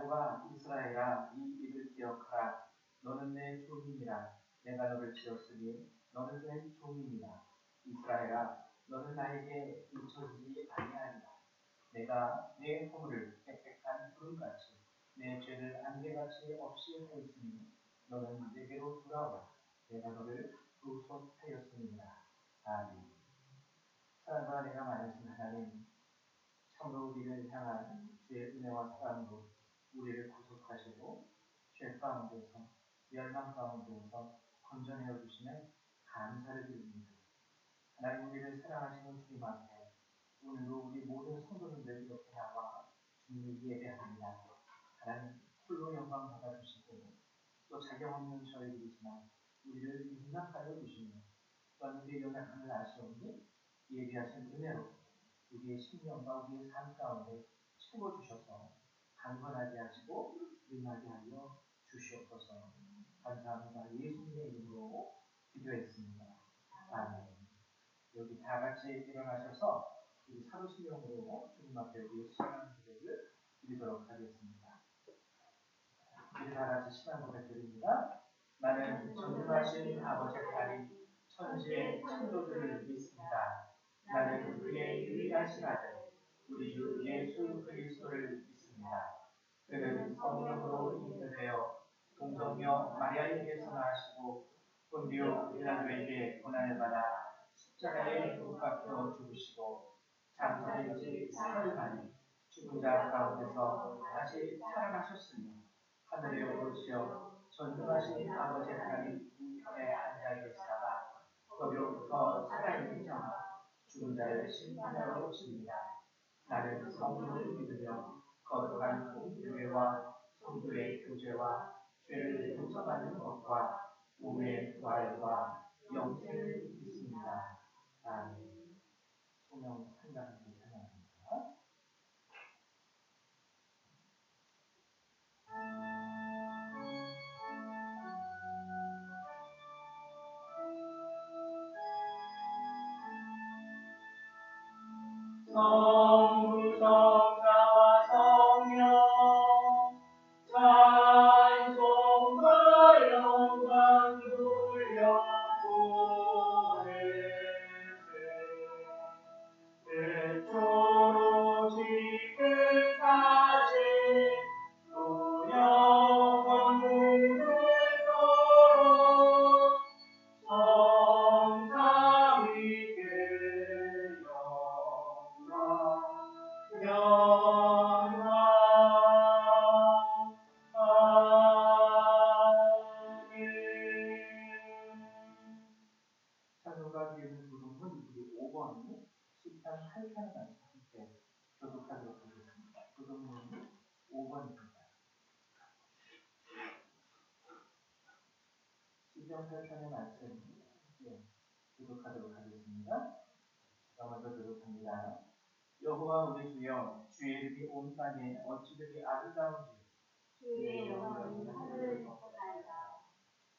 야곱아 이스라엘아 이 일을 기억하라. 너는 내 종이니라. 내가 너를 지었으니 너는 내 종이니라. 이스라엘아 너는 나에게 잊혀지지 아니하리라. 내가 내 허물을 빽빽한 구름같이 내 죄를 안개같이 없이 하였으니 너는 내게로 돌아오라. 내가 너를 구속하였음이니라. 아멘. 사랑과 은혜가 많으신 하나님, 참으로 우리를 향한 주의 은혜와 사랑으로 우리를 구속하시고 죄 가운데서 멸망 가운데서 건져내어 주시는 감사를 드립니다. 하나님, 우리를 사랑하시는 주님 앞에 오늘도 우리 모든 성도님들 옆에 나와 주님을 예배합니다. 하나님, 홀로 영광 받아주시고 또 자격 없는 저희들이지만 우리를 용납하여 주시며 또한 우리의 연약함을 아시오니 예비하신 은혜로 우리의 심령과 우리의 삶 가운데 채워주셔서 강건하게 하시고 능하게 하여 주시옵소서. 감사합니다. 예수님의 이름으로 기도했습니다. 아멘. 여기 다 같이 일어나셔서 우리 사도신경으로 주님 앞에 우리의 신앙 고백을 드리도록 하겠습니다. 우리 다 같이 신앙 고백 드립니다. 나는 전능하신 아버지 하나님 천지의 창조주를 믿습니다. 나는 그의 유일하신 아들 우리 주 예수 그리스도를 믿습니다. 그는 성령으로 잉태되어 동정녀 마리아에게서 나시고 본디오 빌라도에게 고난을 받아 십자가에 못 박혀 죽으시고 장사된 지 사흘 만에 죽은 자 가운데서 다시 살아나셨으며 하늘에 오르시어 전능하신 아버지 하나님 우편에 앉아 계시다가 거기로부터 살아있는 자와 죽은 자를 심판하러 오십니다. 나는 성령을 믿으며 거룩한 공교회와 성도의 교제와 죄를 용서받는 것과 몸의 부활과 영생을 믿습니다. 아멘. 소명 상담을 찬양합니다. 성부 성자와 성령 찬송과 영광 돌려 대초로 지금까지 또 영원 무궁토록 성삼위께 영광 찬송가 기회를 부르는 우리 5번이 시편 8편을 함께 교독하도록 하겠습니다. 교독문이 5번입니다. 시편 8편의 말씀 함께 교독하도록 하겠습니다. 제가 먼저 교독합니다. 여호와 우리 주여, 주의 이름이 온 땅에 어찌 그리 아름다운지 주의 영광이 하늘을 덮어나이다.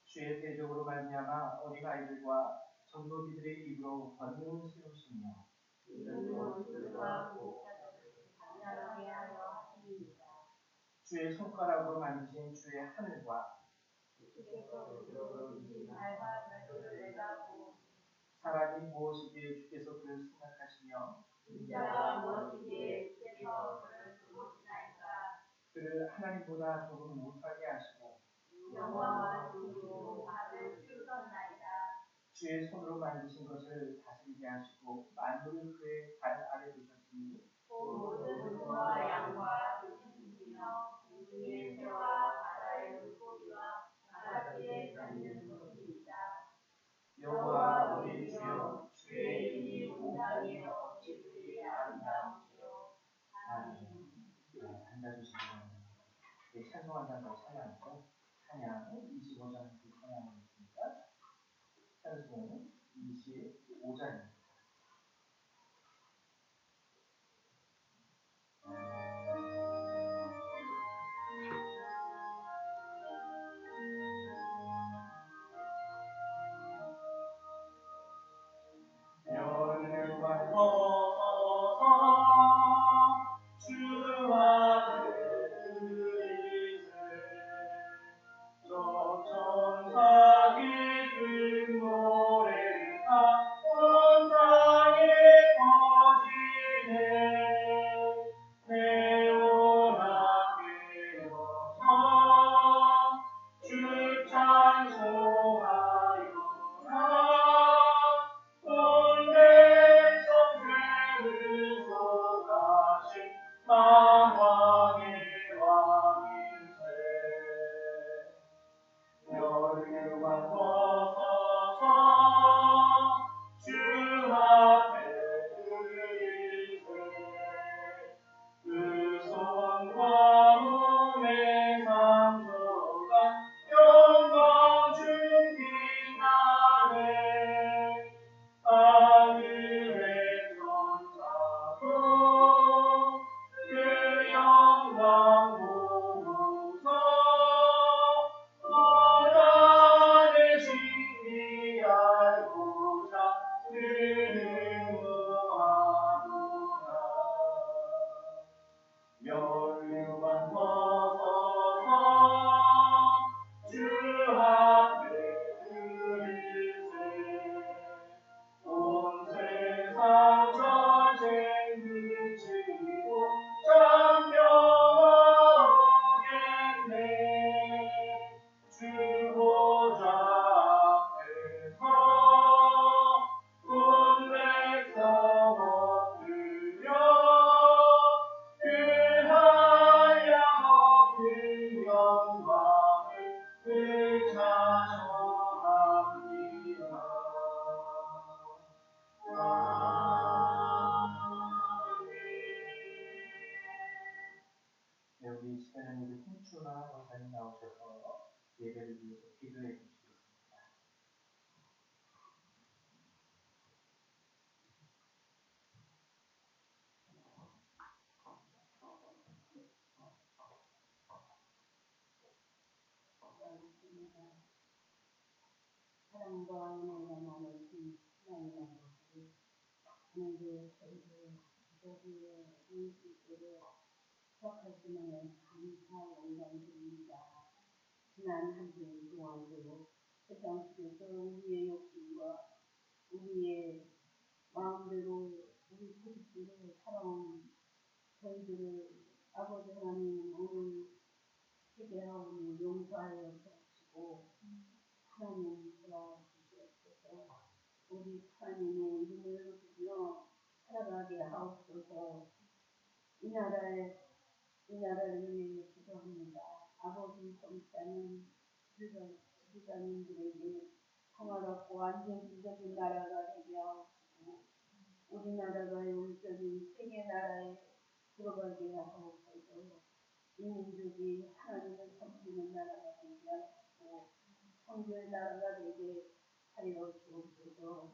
주의 대적으로 말미암아 어린아이들과 전노비들의 입으로 번뇌를 세우시며 이는 원수들과 공짜들을 잔잔하게 하려 하십니다. 주의 손가락으로 만드신 주의 하늘과 주께서 우주로 주신 달과 별들을 내다보고 사람이 무엇이기에 주께서 그를 생각하시며 인자가 무엇이기에 주께서 그를 돌보시나이까. 그를 하나님보다 조금 못하게 하시고 영광과 존귀로 받을 키우셨나이다. 주의 손으로 만드신 것을 다스리게 하시고 만물을 그의 발 아래 두셨으니 모든 소와 양과 들짐승이며 공중의 새와 바다의 물고기와 바닷길에 다니는 것입니다. 여호와 우리 주여, 주의 이름이 온 땅에 어찌 그리 아름다운지요. 아멘. 앉아주시기 바랍니다. 찬송 한 장더 찬양하고 찬양 25장 찬양하겠습니다. 찬송 25장입니다. 연유가 터서서 주와 하신 만왕의 왕이세 멸류관 벗어서 주 앞에 드리세 그 손과 몸에 상처가 영광 준비하네 하늘의 천사도 그 영광 보고서 고난의 신비알고자 그는 노하노라 멸류관 벗어서 주 앞에 드리세 온 세상 전쟁 그치고 장평화 오겠네 주 보좌 앞에서 온 백성 엎드려 그 한량없는 영광을 찬송합니다. 여기 이 시간에 우리 홍춘아 원사님 나오셔서 예배를 위해서 기도해 주시겠습니다. 사랑과 은혜가 나누신 하나님 아버지, 오늘도 저희들 기도위에 우리들을 허락하시는 감사 영광드립니다. 지난 한 주일 동안도 세상 속에서 우리의 욕심과 우리의 마음대로 우리 소식대로 살아온 저희들을 아버지 하나님 오늘 회개하오니 용서하여 주시고 하나님 도와주시옵소서. 우리 하나님의 이름을 부르며 살아가게 하옵소서. 이 나라를 위해 기도합니다. 아버지 성찬은 지도자님들에게 평화롭고 안정적인 나라가 되게 하옵시고 우리나라가 영적인 세계 나라에 들어가게 하옵소서. 이 민족이 하나님을 섬기는 나라가 되게 하옵시고 성교의 나라가 되게 하여 주옵소서.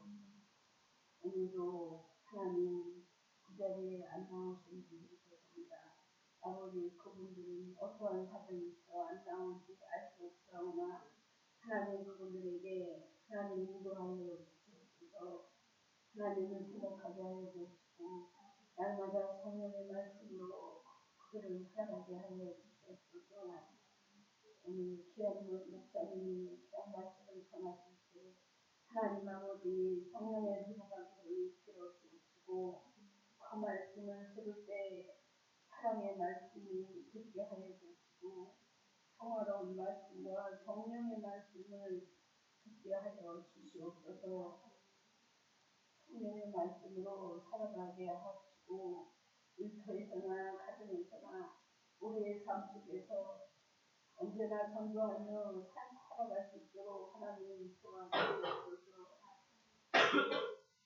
오늘도 하나님 그 자리에 안 나오신 분들이 계십니다. 아버지 그분들은 어떠한 사정이 있어 안 나온지 알 수 없사오나 하나님 그분들에게 하나님 인도하여 주시옵소서. 하나님을 생각하게 하여 주시고 날마다 성령의 말씀으로 그들을 살아가게 하여 주시옵소서. 오늘 귀한 목사님이 귀한 말씀을 전하실 때 하나님 아버지 성령의 들어가기를 이끌어 주시고 그 말씀을 들을 때 사랑의 말씀이 듣게 하여 주시고 평화로운 말씀과 성령의 말씀을 듣게 하여 주시옵소서. 성령의 말씀으로 살아가게 하시고 일터에서나 가정에서나 우리의 삶 속에서 언제나 전도하며 살아갈 수 있도록 하나님 도와주옵소서.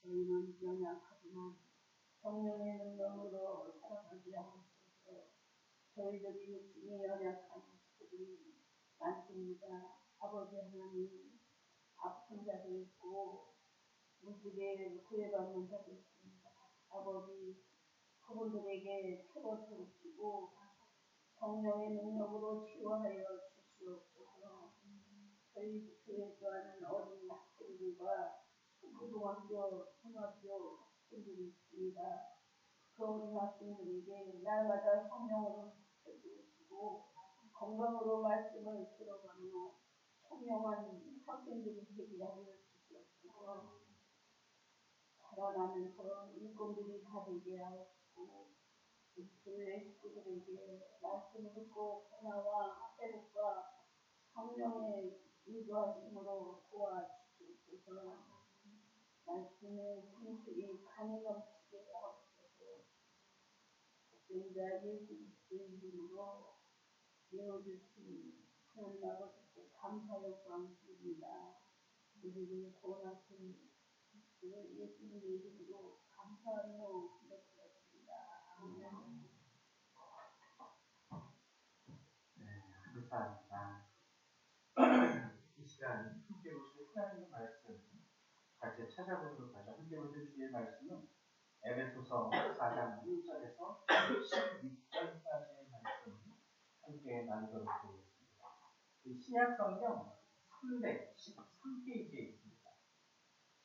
저희는 연약하지만 성령의 능력으로 살아가게 하옵소서. 저희들이 육신이 연약한 것들이 많습니다. 아버지 하나님 아픈 자도 있고 무지개 구애받는 자도 있습니다. 아버지 그분들에게 채워주시고 성령의 능력으로 치유하여 주시옵소서. 저희 교회 좋아하는 어린 학생들과 고등학교, 중학교 학생들이 있습니다. 그 어린 학생들에게 날마다 성령으로 지켜주시고 건강으로 말씀을 들어가며 청명한 학생들이 되게 하여 주시옵소서. 자라나면서 일꾼들이 다 되게 하옵시고 교회 식구들에게 말씀을 듣고 변화와 회복과 성령의 인도하심으로 도와주시옵소서. 말씀의 생수이 간이 넘치게 하옵소서. 인자 예수 그리스도의 이름으로 내어주신 하나님 아버지께 감사 영광 드립니다. 우리를 구원하신 그 예수님의 이름으로 감사하며 기도드렸습니다. 아멘. 네, 감사합니다. 이 시간 함께 보실 하나님의 말씀 같이 찾아보도록 하죠. 함께 보실 주의 말씀은 에베소서 4장 1절에서 16절까지의 말씀 함께 나누도록 하겠습니다. 신약 성경 313페이지에 있습니다.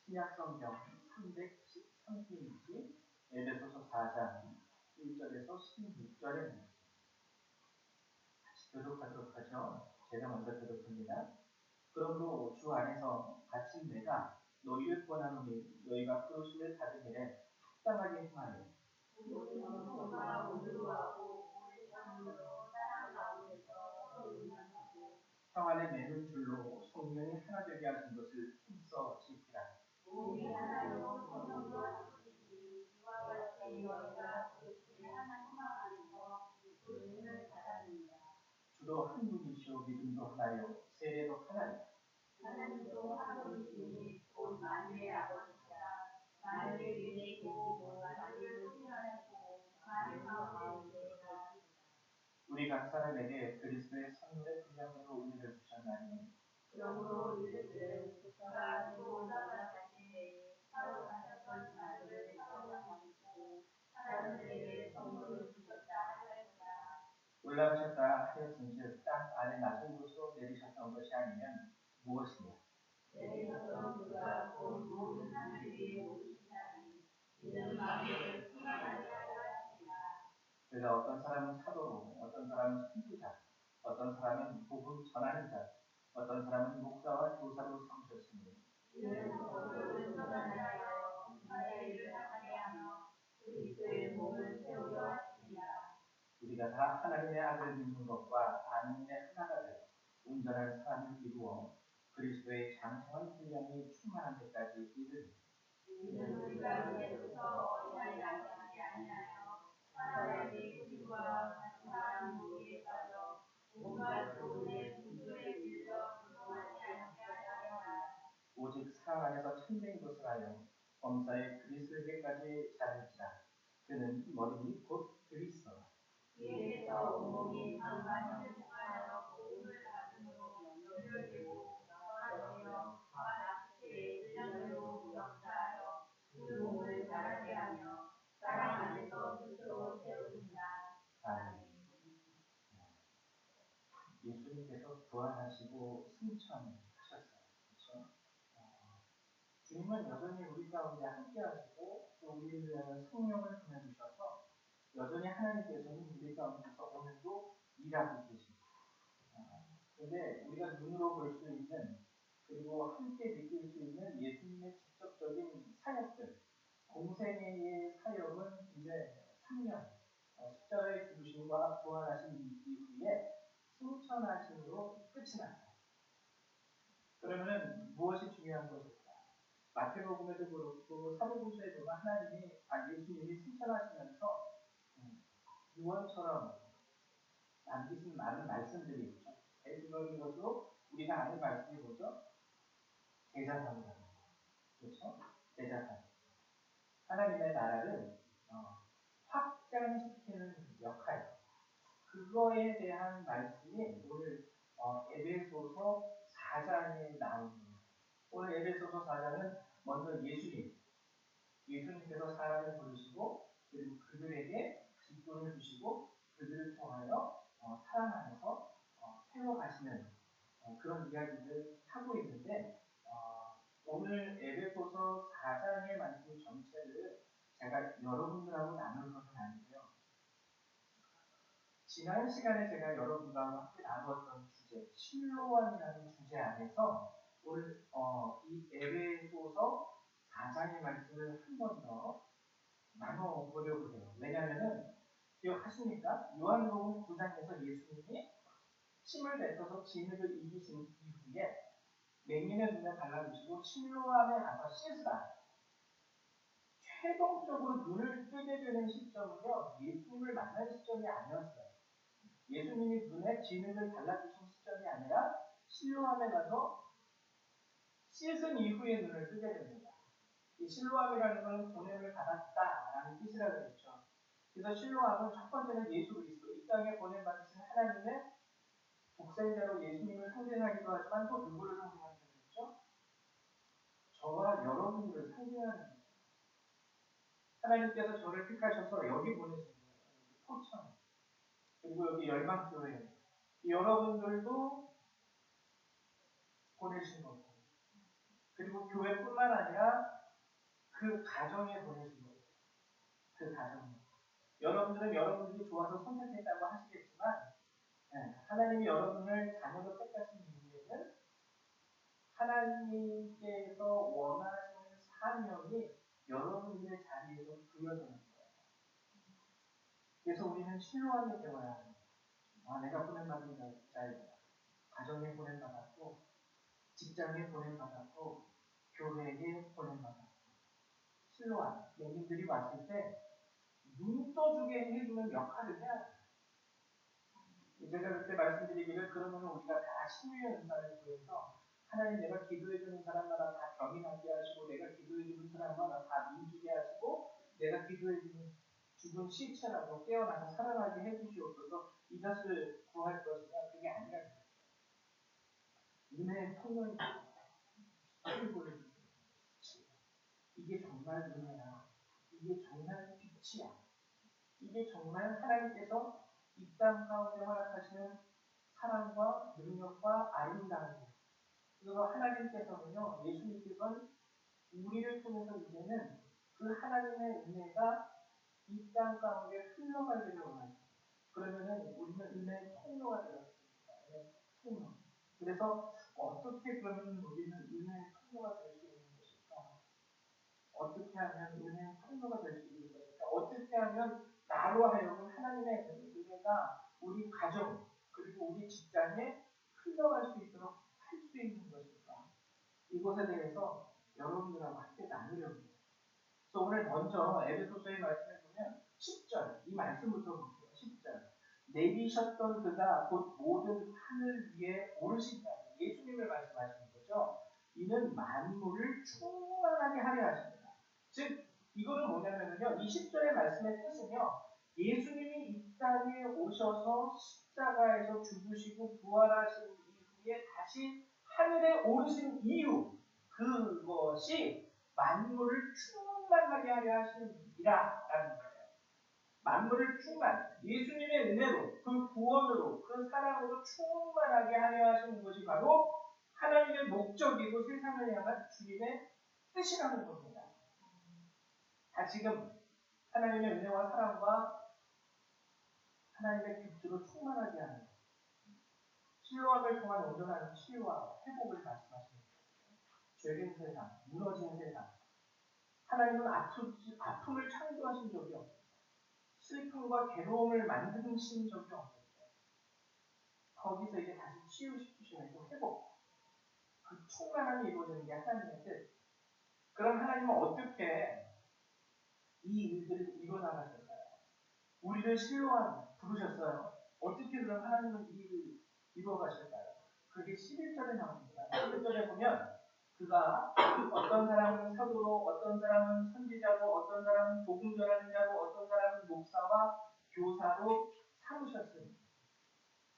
신약 성경 313페이지 에베소서 4장 1절에서 16절의 말씀 같이 교독하도록 하죠. 제가 먼저 교독합니다. 그러므로 주 안에서 갇힌 내가 너희를 구원하노니 너희가 그러심을 받은 일에 합당하게 행하여 우리 성도가 온유하고 우리 삶으로 사랑 가운데서 서로 응원하고 형 안에 매는 줄로 성령이 하나 되게 하신 것을 힘써 지키라. 우리 하나로 성령도 하시니 이와 같이 너희가 그리스도의 하나 소망 안에서 부르심을 받았느니라. 주도 한 분이시오 믿음도 하나요 세례도 하나요. 하나님도 한 분이시니 곧 만유의 아버지시라. 만유를 위해 계시고 만유를 통치하시고 만유 가운데 계시다. 우리 각 사람에게 그리스도의 성령의 분량으로 은혜를 주셨나니 그러므로 이르기를 그가 또 올라가실 때에 사로잡혔던 자들을 사로잡으시고 사람들에게 선물을 주셨다 하였다. 올라가셨다 하였은즉 땅 안에 낮은 곳으로 내리셨던 것이 아니면 무엇이냐. 내리셨던 그가 곧 모든 하늘 위에 오르시나니 이는 만물을 충만하게 하려 하시니라. 그래서 어떤 사람은 사도로, 어떤 사람은 선지자, 어떤 사람은 복음 전하는 자, 어떤 사람은 목사와 교사로 삼으셨으니 이는 복음을 전하여 공사의 일을 하게 하며 그리스도의 몸을 세우려 하시니라. 우리가 다 하나님의 아들을 믿는 것과 아는 일에 하나가 되어 온전한 사람을 이루어 그리스도의 장성한 분량이 충만한 데까지 이르니 이는 우리가 이제부터 어린아이 양같이 아니하여 사람에게 기부와 가증한 무리에 빠져 온갖 교훈의 분수에 밀려 불통하지 않게 하려 함이라. 오직 사랑 안에서 참된 것을 하여 범사의 그리스도에게까지 자랄지라. 그는 머리니 곧 그리스도라. 이에서 온몸이 장관을 통하여 복음을 받음으로 연결되고 연합되어 각체의 일량으로 역사하여 그 몸을 자라게 하며 사랑 안에서 스스로 세워준다. 아멘. 예수님께서 부활하시고 승천하셨어요. 그렇죠? 주님은 여전히 우리 가운데 함께 하시고 또 우리를 위하여 성령을 보내주셔서 여전히 하나님께서는 우리 가운데서 오늘도 일하고 계십니다. 그런데 우리가 눈으로 볼 수 있는 그리고 함께 느낄 수 있는 예수님의 직접적인 사역들, 공생애의 사역은 이제 3년 십자가의 죽으심과 부활하신 이후에 승천하심으로 끝이 났어요. 그러면 무엇이 중요한 것일까? 마태복음에도 그렇고 사도행전에도 예수님이 승천하시면서 유언처럼 남기신 많은 말씀들이 있죠. 대표적인 것으로 우리가 아는 말씀이 뭐죠? 제자상이라는 거. 그렇죠? 제자상. 하나님의 나라를 확장시키는 역할. 그거에 대한 말씀이 오늘 에베소서 4장에 나옵니다. 오늘 에베소서 4장은 먼저 예수님께서 사람을 부르시고 그리고 그들에게 직분을 주시고 그들을 통하여 사랑 안에서 세워가시는 그런 이야기를 하고 있는데 오늘 에베소서 4장의 말씀 전체를 제가 여러분들하고 나눌 것은 아니고요. 지난 시간에 제가 여러분과 함께 나누었던 주제, 실로암이라는 주제 안에서 오늘 이 에베소서 4장의 말씀을 한 번 더 나눠보려고 해요. 왜냐하면 기억하십니까? 요한복음 9장에서 예수님이 침을 뱉어서 진흙을 이기신 이후에 맹인의 눈에 발라주시고 실로암에 가서 씻으라. 최종적으로 눈을 뜨게 되는 시점은요, 예수님을 만난 시점이 아니었어요. 예수님이 눈에 진흙을 발라주신 시점이 아니라 실로암에 가서 씻은 이후에 눈을 뜨게 됩니다. 이 실로암이라는 것은 보냄을 받았다라는 뜻이라 그랬죠. 그래서 실로암은 첫 번째는 예수 그리스도, 이 땅에 보냄 받으신 하나님의 독생자로 예수님을 상징하기도 하지만 또 누구를 상징하기도 했죠? 저와 여러분들을 상징하는 거예요. 하나님께서 저를 택하셔서 여기 보내신 거예요. 포천. 그리고 여기 열방교회. 여러분들도 보내신 거고. 그리고 교회뿐만 아니라 그 가정에 보내신 거예요. 그 가정에. 여러분들은 여러분들이 좋아서 선택했다고 하시겠지만, 하나님이 여러분을 자녀로 택하신 이유에는 하나님께서 원하시는 사명이 여러분들의 자리에서 부여되는 거예요. 그래서 우리는 실로암이 되어야 합니다. 내가 보냄받은 자이구나. 가정에 보냄받았고, 직장에 보냄받았고, 교회에 보냄받았고, 실로암, 내님들이 왔을 때 눈 떠주게 해주는 역할을 해야 돼요. 제가 그때 말씀드리기를 그러면 우리가 다 신유의 은사를 구해서 하나님 내가 기도해주는 사람마다 다 병이 낫게 하시고 내가 기도해주는 사람마다 다 민주게 하시고 내가 기도해주는 죽은 시체라도 깨어나서 살아나게 해주시옵소서 이것을 구할 것이냐 그게 아니라 은혜의 통로입니다. 이게 정말 은혜야. 이게 정말 빛이야. 이게 정말 하나님께서 이 땅 가운데 허락하시는 사랑과 능력과 아름다움이에요. 그래서 하나님께서는요, 예수님께서는 우리를 통해서 이제는 그 하나님의 은혜가 이 땅 가운데 흘러가기를 원하십니다. 그러면은 우리는 은혜의 통로가 되었습니다. 통로. 그래서 어떻게 그러면 우리는 은혜의 통로가 될 수 있는 것일까? 어떻게 하면 은혜의 통로가 될 수 있는 것일까? 어떻게 하면 나로 하여금 하나님의 은혜가 우리 가정 그리고 우리 직장에 흘러갈 수 있도록 할 수 있는 것일까? 이것에 대해서 여러분들하고 함께 나누려고 해요. 그래서 오늘 먼저 에베소서의 말씀을 보면 10절 이 말씀부터 볼게요. 10절 내리셨던 그가 곧 모든 하늘 위에 오르신다. 예수님을 말씀하시는 거죠. 이는 만물을 충만하게 하려 하십니다. 즉 이거는 뭐냐면요. 이 10절의 말씀의 뜻은요. 예수님이 이 땅에 오셔서 십자가에서 죽으시고 부활하신 이후에 다시 하늘에 오르신 이유 그것이 만물을 충만하게 하려 하시는 일이라는 거예요. 만물을 예수님의 은혜로 그 구원으로 그 사랑으로 충만하게 하려 하시는 것이 바로 하나님의 목적이고 세상을 향한 주님의 뜻이라는 겁니다. 지금 하나님의 은혜와 사랑과 하나님의 빛으로 충만하게 하는 것. 실로암을 통한 온전한 치유와 회복을 말씀하시는 거예요. 죄된 세상, 무너진 세상. 하나님은 아픔을 창조하신 적이 없어요. 슬픔과 괴로움을 만드신 적이 없어요. 거기서 이제 다시 치유시키시면서 회복. 그 충만함이 이루어지는 게 하나님의 뜻. 그럼 하나님은 어떻게 이 일들을 이뤄나가셨어요? 우리를 실로암 부르셨어요. 어떻게 그럼 하나님은 이 일을 이루어가실까요? 그게 11절에 나옵니다. 11절에 보면 그가 어떤 사람은 사도로, 어떤 사람은 선지자로, 어떤 사람은 복음 전하는 자로, 어떤 사람은 목사와 교사로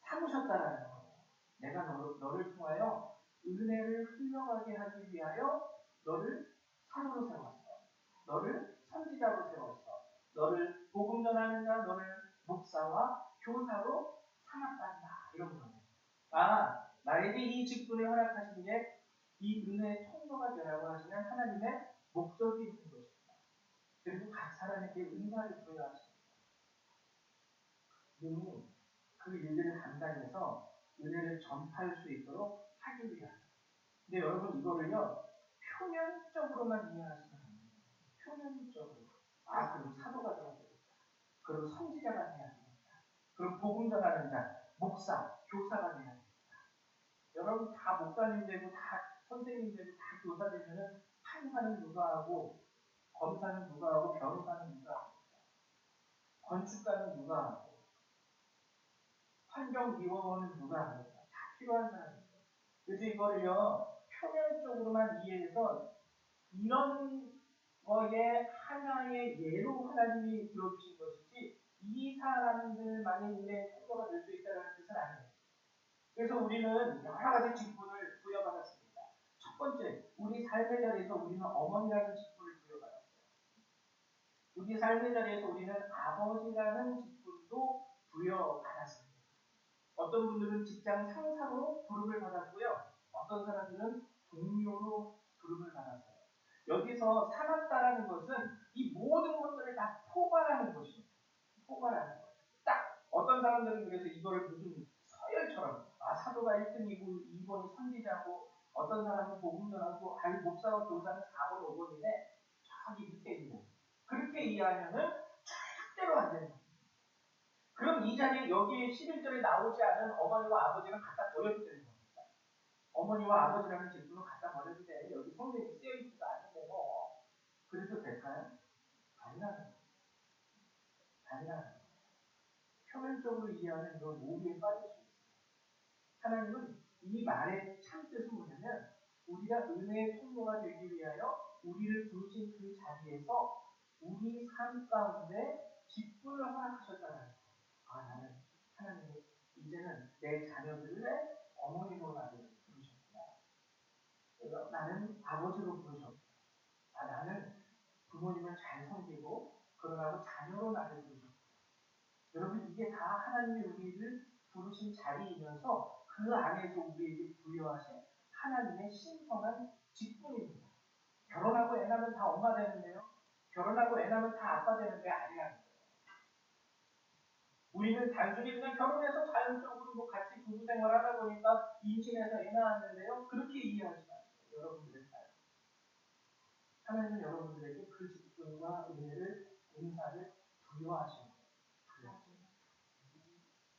삼으셨다라는 거예요. 내가 너를 통하여 은혜를 흘러가게 하기 위하여 너를 사도로 세웠어. 너를 선지자로 세웠어. 너를 복음 전하는 자, 너를 목사와 교사로 삼았단다. 이런 거예요. 나에게 이 직분을 허락하신 게 이 은혜의 통로가 되라고 하시는 하나님의 목적이 있는 것입니다. 그리고 각 사람에게 은사를 부여하십니다. 능히 그 일들을 감당해서 은혜를 전파할 수 있도록 하기 위하여. 근데 여러분 이거를요 표면적으로만 이해하시면 안 돼요. 표면적으로. 그럼 사도가 되어야 되겠다. 그럼 선지자가 되어야 되겠다. 그럼 복음 전하는 자, 목사, 교사가 되어야 되겠다. 여러분 다 목사님 되고 다 선생님 되고 다 교사 되면은 판사는 누가 하고 검사는 누가 하고 변호사는 누가 하고 건축가는 누가 하고 환경미화원은 누가 합니까? 다 필요한 사람이에요. 그래서 이거를요 표면적으로만 이해해서 이런 거에 하나의 예로 하나님이 들어주신 것이지 이 사람들만의 은혜의 통로가 될 수 있다는 뜻은 아니에요. 그래서 우리는 여러 가지 직분을 부여받았습니다. 첫 번째, 우리 삶의 자리에서 우리는 어머니라는 직분을 부여받았어요. 우리 삶의 자리에서 우리는 아버지라는 직분도 부여받았습니다. 어떤 분들은 직장 상사로 부름을 받았고요. 어떤 사람들은 동료로 부름을 받았어요. 여기서 살았다라는 것은 이 모든 것들을 다 포괄하는 것입니다. 포괄하는 거예요. 딱 어떤 사람들은 그래서 이거를 무슨 서열처럼 사도가 1등이고 2번이 선지자고 어떤 사람은 복음 전하고 아니 목사와 교사는 4번 5번인데 저기 밑에 있는 그렇게 이해하면은 절대로 안 되는 거예요. 그럼 이 자리에 여기 11절에 나오지 않은 어머니와 아버지는 갖다 버려도 되는 겁니다. 어머니와 아버지라는 직분을 갖다 버려도 돼. 여기 성경에 쓰여있지도 않은데 뭐 그래도 될까요? 아니라는 거예요. 아니라는 거예요. 표면적으로 이해하는 이런 오류에 빠질 수 있어요. 하나님은 이 말의 참뜻은 뭐냐면 우리가 은혜의 통로가 되기 위하여 우리를 부르신 그 자리에서 우리 삶 가운데 직분을 허락하셨다는 거예요. 나는 하나님이 이제는 내 자녀들의 어머니로 나를 부르셨구나. 나는 아버지로 부르셨구나. 나는 부모님을 잘 섬기고 그러라고 자녀로 나를 부르셨구나. 여러분 이게 다 하나님이 우리를 부르신 자리이면서 그 안에서 우리에게 부여하신 하나님의 신성한 직분입니다. 결혼하고 애 낳으면 다 엄마 되는데요. 결혼하고 애 낳으면 다 아빠 되는 게 아니라는 거예요. 우리는 단순히 그냥 결혼해서 자연적으로 뭐 같이 부부 생활하다 보니까 임신해서 애 낳았는데요. 그렇게 이해하지 마세요. 여러분들의 삶. 하나님은 여러분들에게 그 직분과 은혜를, 은사를 부여하신 거예요.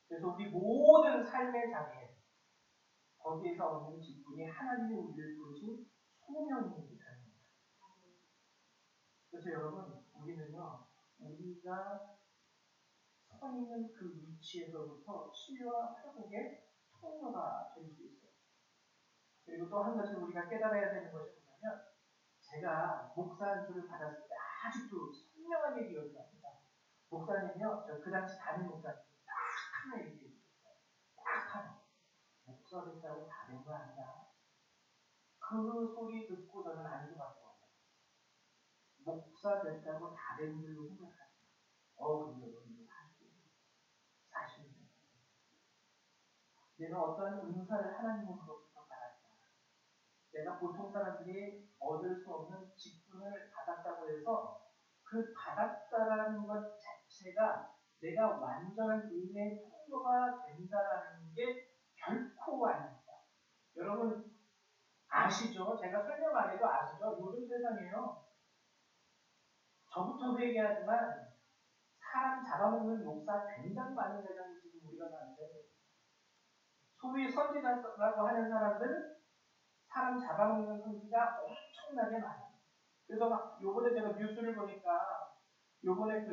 그래서 우리 모든 삶의 자리에 거기에서 얻는 직분이 하나님이 우리를 부르신 소명입니다. 그래서 여러분 우리는요 우리가 서 있는 그 위치에서부터 치유와 회복의 통로가 될 수 있어요. 그리고 또 한 가지 우리가 깨달아야 되는 것이 뭐냐면 제가 목사 안수를 받았을 때 아직도 선명하게 기억이 납니다. 목사님이요 그 당시 담임 목사님 딱 하나 얘기해 주셨어요. 딱 하나. 목사 됐다고 다 된 거 아니다. 그 소리 듣고 저는 안수 받고 왔어요. 목사 됐다고 다 된 줄로 생각하지 마. 근데 여러분 사실입니다. 내가 어떠한 은사를 하나님으로부터 받았다. 내가 보통 사람들이 얻을 수 없는 직분을 받았다고 해서 그 받았다라는 것 자체가 내가 완전한 은혜의 통로가 된다라는 게 결코 아닙니다. 여러분 아시죠? 제가 설명 안 해도 아시죠? 요즘 세상에요. 저부터 회개하지만 사람 잡아먹는 목사 굉장히 많은 세상에 지금 우리가 사는데 소위 선지자라고 하는 사람들 사람 잡아먹는 선지가 엄청나게 많아요. 그래서 막 요번에 제가 뉴스를 보니까 요번에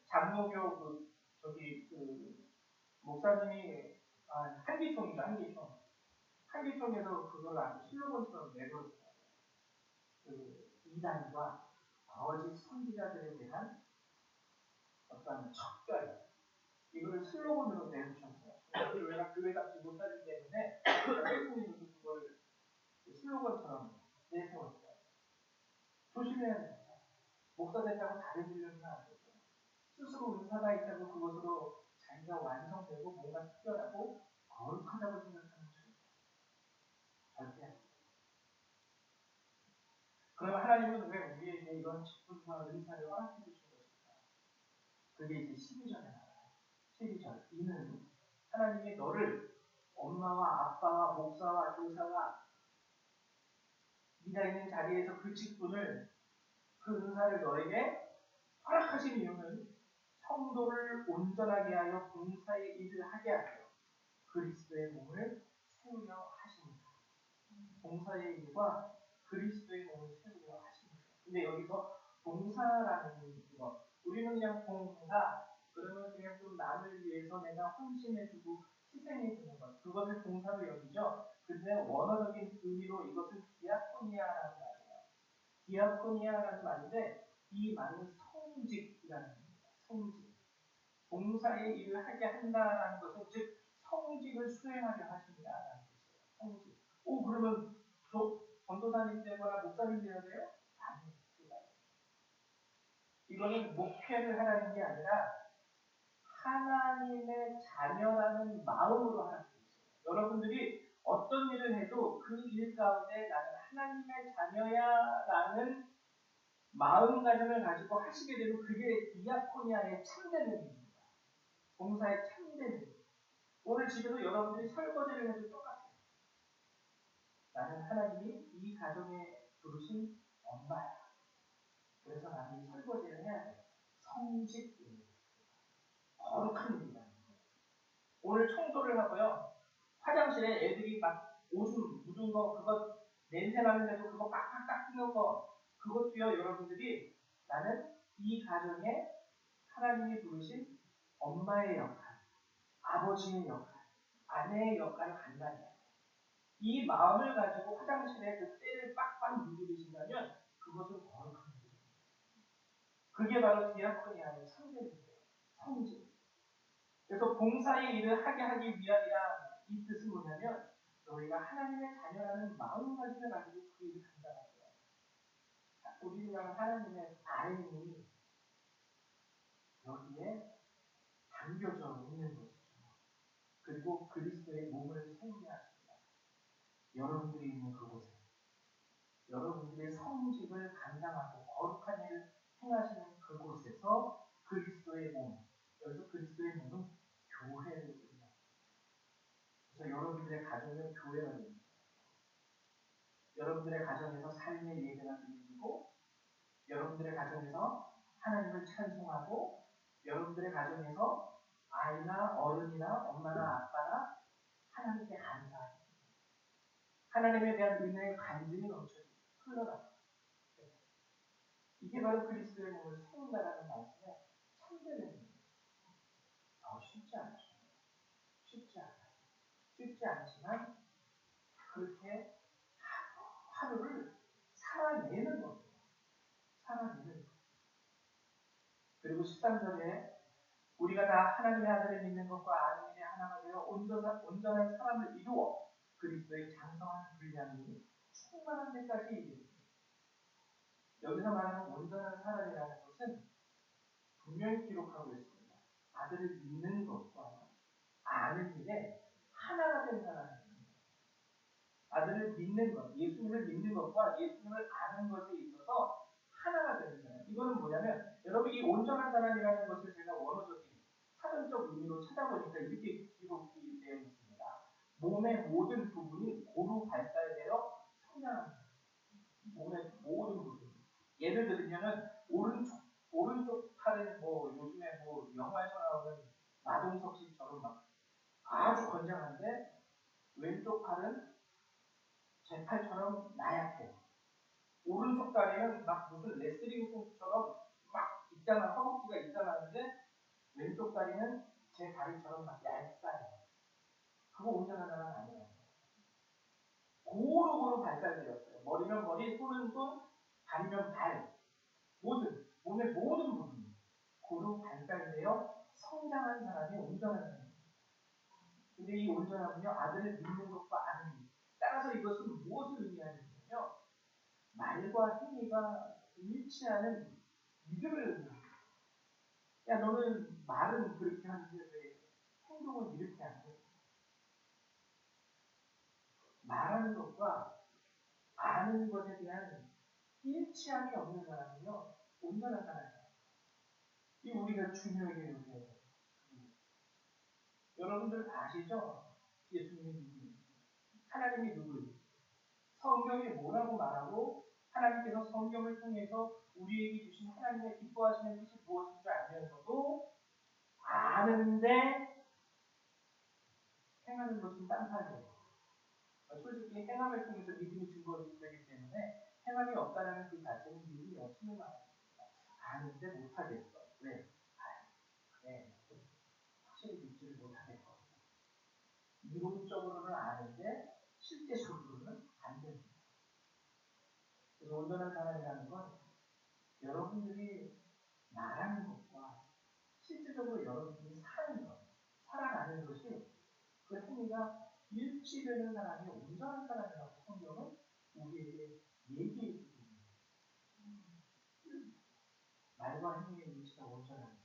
장로교 목사님이 한기총이죠. 한기총에서 그걸 아주 슬로건처럼 내걸었어요. 이단과 거짓 선지자들에 대한 어떤 척결 이거를 슬로건으로 내놓으셨어요. 왜냐 교회 답지 못하기 때문에 한기총에서 그걸 슬로건처럼 내세웠어요. 조심해야 됩니다. 목사 됐다고 다르지려면 안 되죠. 스스로 은사가 있다고 그것으로 자기가 완성되고 뭔가 특별하고 거룩하다고 생각하는 것입니다. 절대 아닙니다. 그럼 하나님은 왜 우리에게 이런 직분과 은사를 허락해 주신 것일까? 그게 이제 12절에 나와요. 12절. 이는 하나님이 너를 엄마와 아빠와 목사와 교사와 네가 있는 자리에서 그 직분을 그 은사를 너에게 허락하신 이유는 성도를 온전하게 하여 봉사의 일을 하게 하여 그리스도의 몸을 세우려 하십니다. 봉사의 일과 그리스도의 몸을 세우려 하십니다. 근데 여기서 봉사라는 거, 우리는 그냥 봉사, 그러면 그냥 좀 남을 위해서 내가 헌신해주고 희생해주는 것, 그것을 봉사로 여기죠. 근데 원어적인 의미로 이것을 디아코니아라는 말이에요. 디아코니아라는 말인데 이 말은 성직이라는 겁니다. 성직. 봉사의 일을 하게 한다라는 것은 즉 성직을 수행하려 하십니다라는 뜻이에요. 성직. 오 그러면 저 전도사님 되거나 목사님 되어야 돼요? 아닙니다. 이거는 목회를 하라는 게 아니라 하나님의 자녀라는 마음으로 하는 것이에요. 여러분들이 어떤 일을 해도 그 일 가운데 나는 하나님의 자녀야라는 마음가짐을 가지고 하시게 되면 그게 디아코니아의 참되는입니다. 봉사의 참되는. 오늘 집에도 여러분들이 설거지를 해도 똑같아요. 나는 하나님이 이 가정에 부르신 엄마야. 그래서 나는 이 설거지를 해야 돼. 성직입니다. 거룩한 일이다. 오늘 청소를 하고요. 화장실에 애들이 막 오줌 묻은 거, 그거 냄새 나는데도 그거 빡빡 닦는 거, 그것도요, 여러분들이 나는 이 가정에 하나님이 부르신 엄마의 역할, 아버지의 역할, 아내의 역할을 간단히 해요. 이 마음을 가지고 화장실에 그 때를 빡빡 누르신다면 그것은 거룩한 일입니다. 그게 바로 디아코니아의 상대입니다. 성직. 그래서 봉사의 일을 하게 하기 위함이라 이 뜻은 뭐냐면 너희가 하나님의 자녀라는 마음가짐을 가지고 그 일을 한다는 거예요. 우리는 하나님의 발행이 여기에 담겨져 있는 것이죠. 그리고 그리스도의 몸을 세우게 하십니다. 여러분들이 있는 그곳에 여러분들의 성직을 감당하고 거룩한 일을 행하시는 그곳에서 그리스도의 몸, 여기서 그리스도의 몸은 교회를 이루니다. 그래서 여러분들의 가정은 교회가 됩니다. 여러분들의 가정에서 삶의 예배가 드려지고 여러분들의 가정에서 하나님을 찬송하고 여러분들의 가정에서 아이나 어른이나 엄마나 아빠나 하나님께 감사하고 하나님에 대한 은혜의 간증이 흘러나갑니다. 이게 바로 그리스도의 몸을 세운다라는 말씀에 참되는 겁니다. 쉽지 않죠. 쉽지 않아요. 쉽지 않지만 그렇게 하루를 살아내는 겁니다. 살아내는 겁니다. 그리고 13절에 우리가 다 하나님의 아들을 믿는 것과 아는 일에 하나가 되어 온전한 사람을 이루어 그리스도의 장성한 분량이 충만한 데까지 이르습니다. 여기서 말하는 온전한 사람이라는 것은 분명히 기록하고 있습니다. 아들을 믿는 것과 아는 일에 하나가 된 사람입니다. 아들을 믿는 것, 예수님을 믿는 것과 예수님을 아는 것에 있어서 하나가 되는 거예요. 이거는 뭐냐면 여러분 이 온전한 사람이라는 것을 제가 원어적인 사전적 의미로 찾아보니까 이렇게 기록이 되어 있습니다. 몸의 모든 부분이 고루 발달되어 성장합니다. 몸의 모든 부분. 예를 들면은 오른쪽 팔은 뭐 요즘에 뭐 영화에서 나오는 마동석 씨처럼 막 아주 건장한데 왼쪽 팔은 제 팔처럼 나약해요. 오른쪽 다리는 막 무슨 레슬링 선수처럼 막 있잖아, 허벅지가 있잖아는데 왼쪽 다리는 제 다리처럼 막 얇아요. 그거 온전한 사람은 아니에요. 고루고루 발달되었어요. 머리면 머리, 손은 손, 발이면 발. 몸의 모든 부분이 고루 발달되어 성장한 사람이 온전한 사람입니다. 근데 이 온전함은요, 아들을 믿는 것과 아는 것. 따라서 이것은 무엇을 의미하냐면요, 말과 행위가 일치하는 믿음을 의미합니다. 야, 너는 말은 그렇게 하는데 왜 행동은 이렇게 안 해? 말하는 것과 아는 것에 대한 일치함이 없는 사람은요, 온전한 사람이에요. 이 우리가 중요하게 여겨야 돼요. 여러분들 아시죠? 예수님이 누구예요? 하나님이 누구예요? 성경이 뭐라고 말하고 하나님께서 성경을 통해서 우리에게 주신 하나님의 기뻐하시는 뜻이 무엇인지 알면서도 아는데 행하는 것은 딴판이에요. 솔직히 행함을 통해서 믿음이 증거되기 때문에 행함이 없다는 그 자체는 믿음이 없는 틀린 말 아는데 못하겠어. 왜? 아유, 그래. 확실히 믿지를 못하겠어. 이론적으로는 아는데 실제적으로는 안 됩니다. 그래서 온전한 사람이라는 건 여러분들이 말하는 것과 실제적으로 여러분들이 사는 것, 살아가는 것이 그 행위가 일치되는 사람이 온전한 사람이라고 성경은 우리에게 얘기해 주고 있습니다. 말과 행위의 일치가 온전한 것.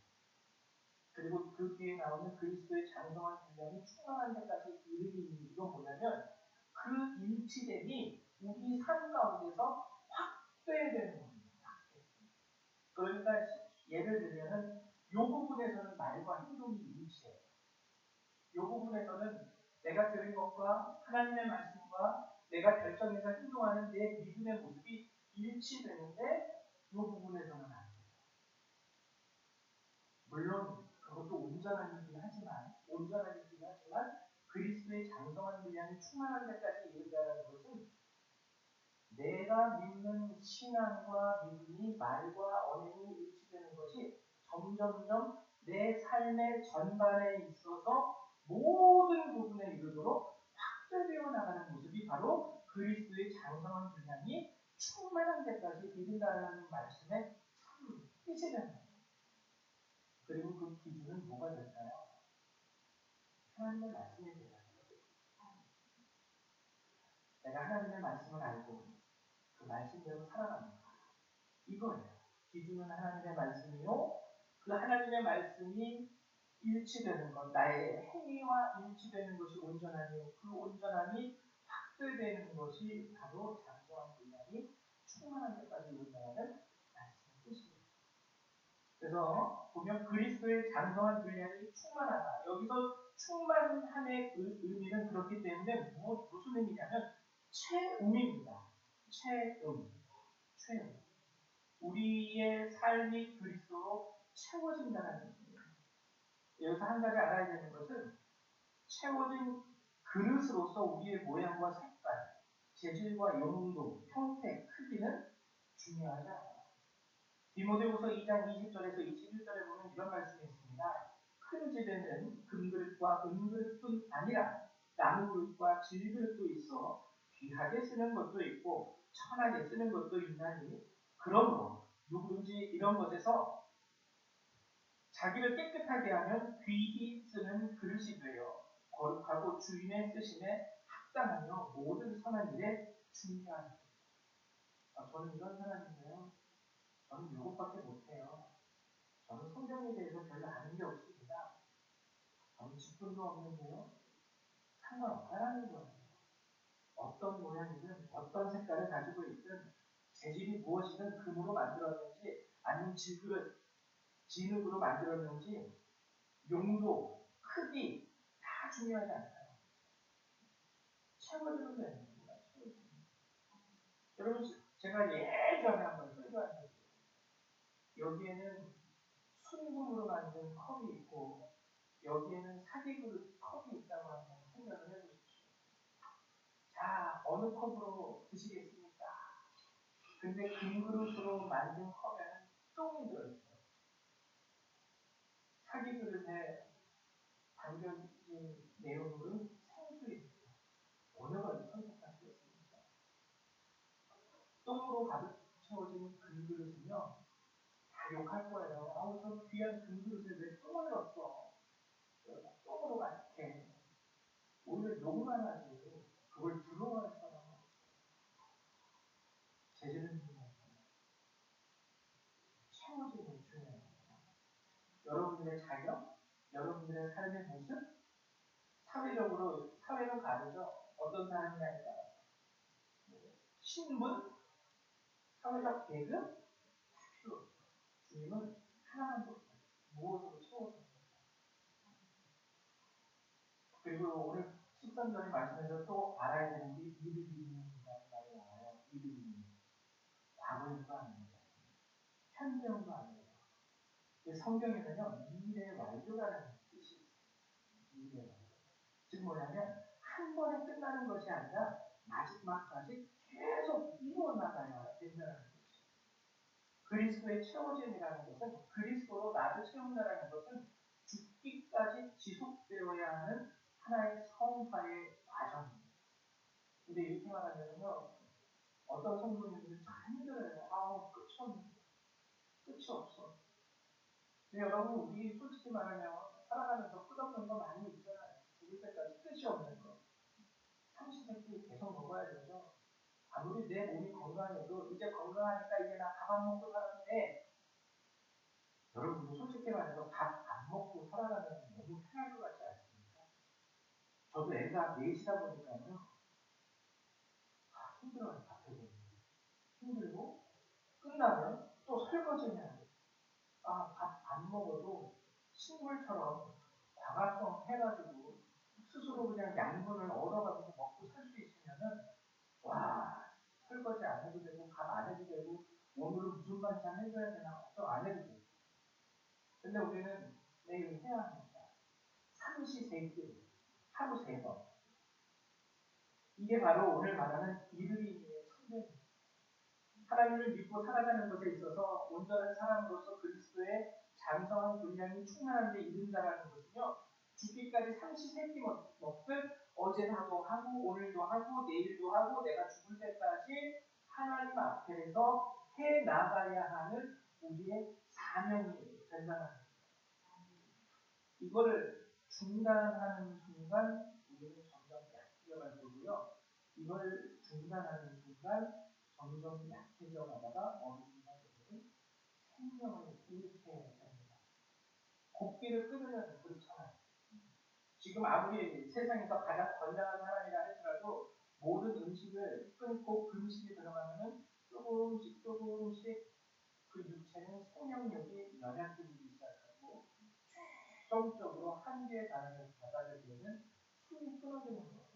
그리고 그 뒤에 나오는 그리스도의 장성한 분량이 충만한 데까지 이르기 이유가 뭐냐면 그 일치됨이 우리 삶 가운데서 확대되는 겁니다. 그러니까 예를 들면은 요 부분에서는 말과 행동이 일치해요. 요 부분에서는 내가 들은 것과 하나님의 말씀과 내가 결정해서 행동하는 내 믿음의 모습이 일치되는데 요 부분에서는 안 돼요. 물론 그것도 온전한 일이긴 하지만 그리스도의 장성한 분량이 충만한 데까지 이르다는 것은 내가 믿는 신앙과 믿음이 말과 언행이 일치되는 것이 점점점 내 삶의 전반에 있어서 모든 부분에 이르도록 확대되어 나가는 모습이 바로 그리스도의 장성한 분량이 충만한 데까지 이른다는 말씀의 참 뜻이라는 거예요. 그리고 그 기준은 뭐가 될까요? 하나님의 말씀이 되는 거예요. 내가 하나님의 말씀을 알고 그 말씀대로 살아갑니다. 이거예요. 기준은 하나님의 말씀이요. 그 하나님의 말씀이 일치되는 것, 나의 행위와 일치되는 것이 온전하며 그 온전함이 확대되는 것이 바로 장성한 분량이 충만한 데까지 이른다는 말씀의 뜻입니다. 그래서 보면 그리스도의 장성한 분량이 충만하다. 여기서 충만함의 의미는 그렇기 때문에 무슨 의미냐면 최음입니다. 최음. 우리의 삶이 그리스도로 채워진다는 얘기입니다. 여기서 한 가지 알아야 되는 것은 채워진 그릇으로서 우리의 모양과 색깔, 재질과 용도, 형태, 크기는 중요하지 않아요. 디모데후서 2장 20절에서 21절에 보면 이런 말씀이 있습니다. 큰 집에는 금그릇과 은그릇뿐 아니라 나무그릇과 질그릇도 있어 귀하게 쓰는 것도 있고 천하게 쓰는 것도 있나니 그러므로 누구든지 이런 것에서 자기를 깨끗하게 하면 귀히 쓰는 그릇이 되어 거룩하고 주인의 쓰심에 합당하며 모든 선한 일에 준비하는 저는 이런 사람인데요. 저는 이것밖에 못해요. 저는 성경에 대해서 별로 아는 게 없습니다. 저는 직분도 없는데요. 상관없다라는 거예요. 어떤 모양이든 어떤 색깔을 가지고 있든 재질이 무엇이든 금으로 만들었는지 아니면 질그릇, 진흙으로 만들었는지 용도, 크기 다 중요하지 않아요. 채워주는 되는 겁니다. 여러분 제가 예전에 한번 설교한 적이 있어요. 여기에는 순금으로 만든 컵이 있고 여기에는 사기그릇 컵이 있다고 한번 생각을 해보십시오. 자, 어느 컵으로 드시겠습니까? 근데 금그릇으로 만든 컵에는 똥이 들어있어요. 사기그릇에 담겨진 내용물은 생수입니다. 어느 걸 선택하시겠습니까? 똥으로 가득 채워진 금그릇은요, 다 욕할 거예요. 아우, 저 귀한 금그릇에 왜 똥을 넣었어? 똥으로 가득해. 오히려 욕만 하지. 그걸 부러워할 사람은 재질은 중요해요. 채워지는 중요해요. 여러분들의 자격, 여러분들의 삶의 모습, 사회적으로, 사회는 다르죠. 어떤 사람이냐에 따라서. 신분, 사회적 계급, 다 필요 없어요. 주님은 하나만 더 무엇으로 채워줍니다. 그리고 오늘 13절의 말씀에서 또 알아야 되는 게 이르기님이라는 말이 나와요. 이르기님. 과거형도 아닙니다. 현재형도 아니에요. 성경에는요, 미래 완료라는 뜻이 있어요. 미래 완료. 즉 뭐냐면, 한 번에 끝나는 것이 아니라 마지막까지 계속 이루어나가야 된다는 뜻이에요. 그리스도의 채워짐이라는 것은 그리스도로 나를 채운다라는 것은 죽기까지 지속되어야 하는 하나의 성화의 과정입니다. 근데 이렇게 말하면요, 어떤 성도님들은 참 힘들어요. 끝이 없는 끝이 없어. 근데 여러분, 우리 솔직히 말하면 살아가면서 끝없는 거 많이 있잖아요. 죽을 때까지 끝이 없는 거. 삼시세끼 계속 먹어야 되죠. 아무리 내 몸이 건강해도 이제 건강하니까 이제 나 밥 안 먹고 살아도 돼. 여러분도 솔직히 말해서 밥 안 먹고 살아가면 너무 편할 것 같지 않습니까? 저도 애가 넷이다 보니까요. 힘들어요. 밥해보는 힘들고 끝나면 또 설거지해야 돼. 밥 안 먹어도 식물처럼 광합성 해가지고 스스로 그냥 양분을 얻어가지고 먹고 살 수 있으면은 설거지 안 해도 되고 밥 안 해도 되고 오늘은 무슨 반찬 해줘야 되나 걱정 안 해도 되고. 근데 우리는 매일 해야 합니다. 삼시세끼 하루 3번. 이게 바로 오늘 말하는 이르리니의 성경입니다. 하나님을 믿고 살아가는 것에 있어서 온전한 사람으로서 그리스도의 장성한 분량이 충만한 데 이른다라는 것은요, 죽기까지 삼시세끼 먹듯 어제도 하고 오늘도 하고 내일도 하고 내가 죽을 때까지 하나님 앞에서 해 나가야 하는 우리의 사명이 된다는 겁니다. 이거를 중단하는 순간 우리는 점점 약해져갈 거고요. 이걸 중단하는 순간 점점 약해져 가다가 어느 순간 우리는 생명을 잃게 됩니다. 곡기를 끊으면 그렇잖아요. 지금 아무리 세상에서 가장 건강한 사람이라 할지라도 모든 음식을 끊고 금식에 들어가면은 조금씩 그 육체는 생명력이 연약해지기 시작하고 최종적으로 한계에 다다를 때는 숨이 끊어지는 거예요.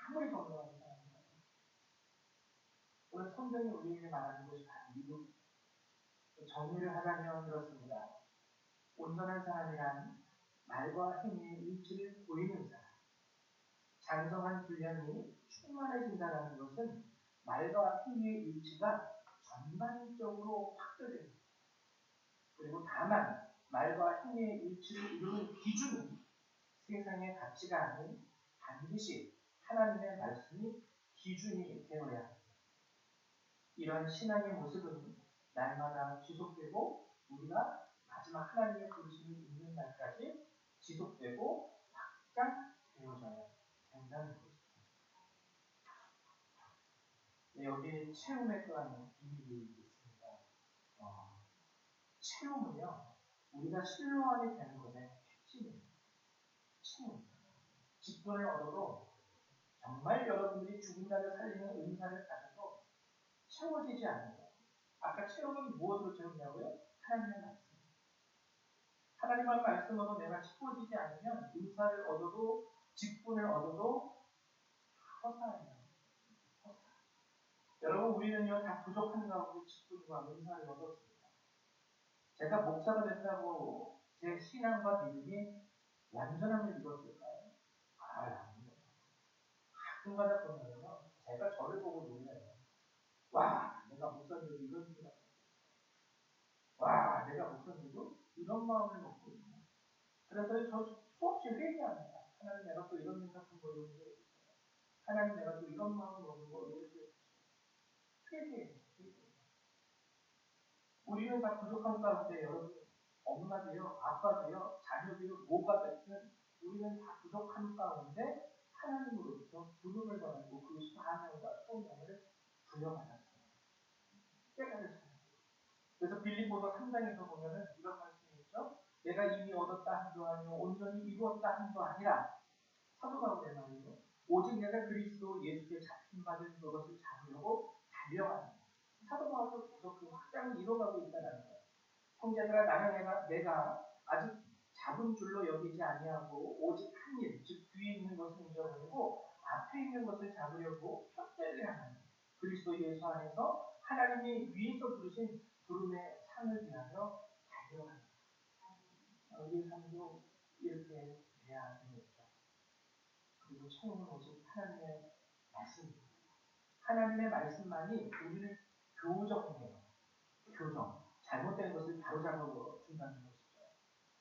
아무리 건강한 사람이라도. 오늘 성경이 우리에게 말하는 것이 바로 이겁니다. 정리를 하자면 그렇습니다. 온전한 사람이란 말과 행위의 일치를 보이는 사람. 장성한 분량이 충만해진다는 것은 말과 행위의 일치가 전반적으로 확대됩니다. 그리고 다만 말과 행위의 일치를 이루는 기준은 세상의 가치가 아닌 반드시 하나님의 말씀이 기준이 되어야 합니다. 이런 신앙의 모습은 날마다 지속되고 우리가 마지막 하나님의 부르심을 있는 날까지 지속되고 확장되어져야 된다는 것입니다. 여기 체험에 또한 비밀이 있습니다. 체험은요, 우리가 신뢰하게 되는 것의 핵심입니다. 체험. 직분을 얻어도 정말 여러분들이 죽은 자를 살리는 은사를 가져도 채워지지 않는 것. 아까 체험은 무엇으로 채우냐고요? 하나님의 말씀. 하나님의 말씀으로 내가 채워지지 않으면 은사를 얻어도 직분을 얻어도 허사예요. 허사. 여러분, 우리는요 다 부족한 가운데 직분과 은사를 얻었습니다. 제가 목사가 된다고 제 신앙과 믿음이 완전함을 이뤘을까요? 아닙니다. 가끔가다 보면요 제가 저를 보고 놀래요. 내가 목사인데도 이런 생각. 내가 목사인데도 이런 마음을 먹고 있네. 그래서 저 수없이 회개합니다. 하나님, 내가 또 이런 생각한 거 이런 게 있어요. 하나님, 내가 또 이런 마음을 먹는 거 이렇게 회개해요. 우리는 다 부족한 가운데 여러분, 엄마도요, 아빠도요, 자녀도요, 뭐가 됐든 우리는 다 부족한 가운데 하나님으로부터 부름을 받고 그 사명과 소명을 부여받았어요. 깨달으셨어요. 그래서 빌립보서 3장에서 보면은 이런 말씀이 있죠. 내가 이미 얻었다 한도 아니요 온전히 이루었다 한도 아니라 사도 바울의 말이요. 오직 내가 그리스도 예수께 잡힌 받은 그것을 잡으려고 달려가는 거예요. 사도 바울도 계속 그 확장을 이뤄가고 있다는 거예요. 형제들아, 나는 내가 아직 잡은 줄로 여기지 아니하고 오직 한 일, 즉 뒤에 있는 것을 잊어버리고 앞에 있는 것을 잡으려고 편대를 하는 그리스도 예수 안에서 하나님이 위에서 부르신 부름의 상을 위하여 달려가는 우리의 삶도 이렇게 돼야 되겠죠. 그리고 처음은 오직 하나님의 말씀입니다. 하나님의 말씀만이 우리를 교정해요. 교정. 잘못된 것을 바로잡아 준다는 것이죠.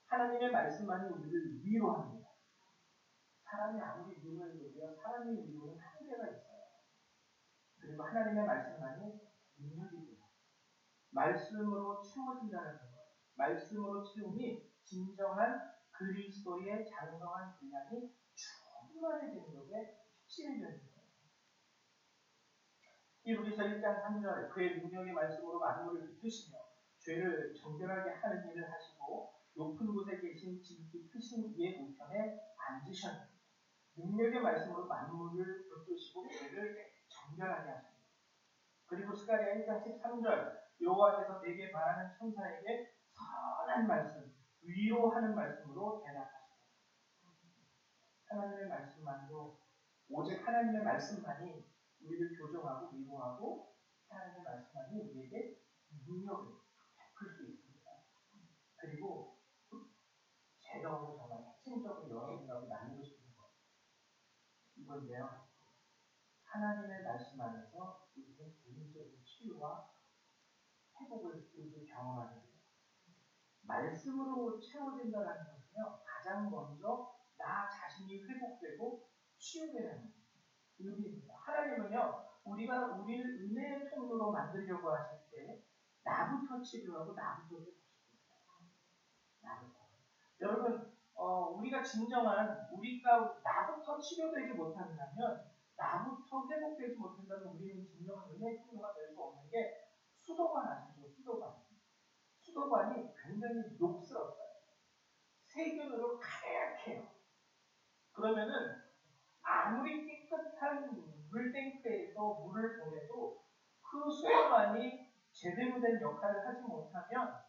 하나님의 말씀만이 우리를 위로합니다. 사람이 아무리 위로해도요, 사람의 위로는 한계가 있어요. 그리고 하나님의 말씀만이 능력이 돼요. 말씀으로 채워진다는 것. 말씀으로 채움이 진정한 그리스도의 장성한 분량이 충만해지는 것에 핵심이 되는 거예요. 히브리서 1장 3절 그의 능력의 말씀으로 만물을 붙으시며 죄를 정결하게 하는 일을 하시고 높은 곳에 계신 지극히 크신 이의 우편에 앉으셨습니다. 능력의 말씀으로 만물을 붙드시고 죄를 정결하게 하십니다. 그리고 스가랴 1장 13절 여호와께서 내게 말하는 천사에게 선한 말씀, 위로하는 말씀으로 대답하십니다. 하나님의 말씀만으로 오직 하나님의 말씀만이 우리를 교정하고 위로하고 하나님의 말씀만이 우리에게 능력을 베풀 수 있습니다. 그리고 제가 오늘 정말 핵심적으로 여러분들하고 나누고 싶은 것 이건데요. 하나님의 말씀 안에서 우리는 개인적인 치유와 회복을 우리도 경험하게 돼요. 말씀으로 채워진다는 것은요. 가장 먼저 나 자신이 회복되고 치유되는 의미입니다. 하나님은요. 우리가 우리를 은혜의 통로로 만들려고 하실 때 나부터 치료하고 나부터 회복시킵니다. 나부터. 여러분 우리가 진정한 우리가 나부터 치료되지 못한다면 나부터 회복되지 못한다면 우리는 진정한 은혜의 통로가 될 수 없는 게 수도관 아시죠? 수도관. 수도관이 굉장히 녹슬었어요. 세균으로 가득해요. 그러면은 아무리 깨끗한 물탱크에서 물을 보내도 그 수도관이 제대로 된 역할을 하지 못하면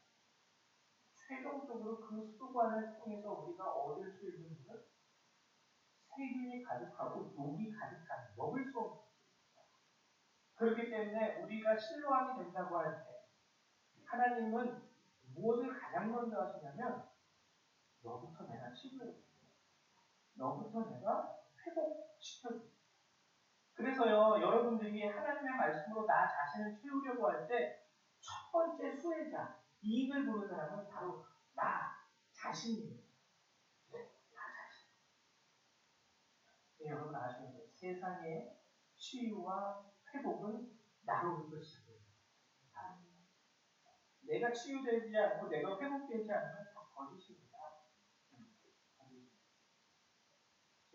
최종적으로 그 수도관을 통해서 우리가 얻을 수 있는 물은 세균이 가득하고 녹이 가득한 먹을 수 없는 물입니다. 그렇기 때문에 우리가 신뢰하게 된다고 할 때 하나님은 무엇을 가장 먼저 하시냐면 너부터 내가 치료해줄게. 너부터 내가 회복시켜줄게. 그래서요, 여러분들이 하나님의 말씀으로 나 자신을 채우려고 할 때 첫 번째 수혜자, 이익을 보는 사람은 바로 나 자신입니다. 나 자신. 네, 여러분 아시죠? 세상의 치유와 회복은 나로부터 시작돼요. 내가 치유되지 않고 내가 회복되지 않으면 다 거짓입니다.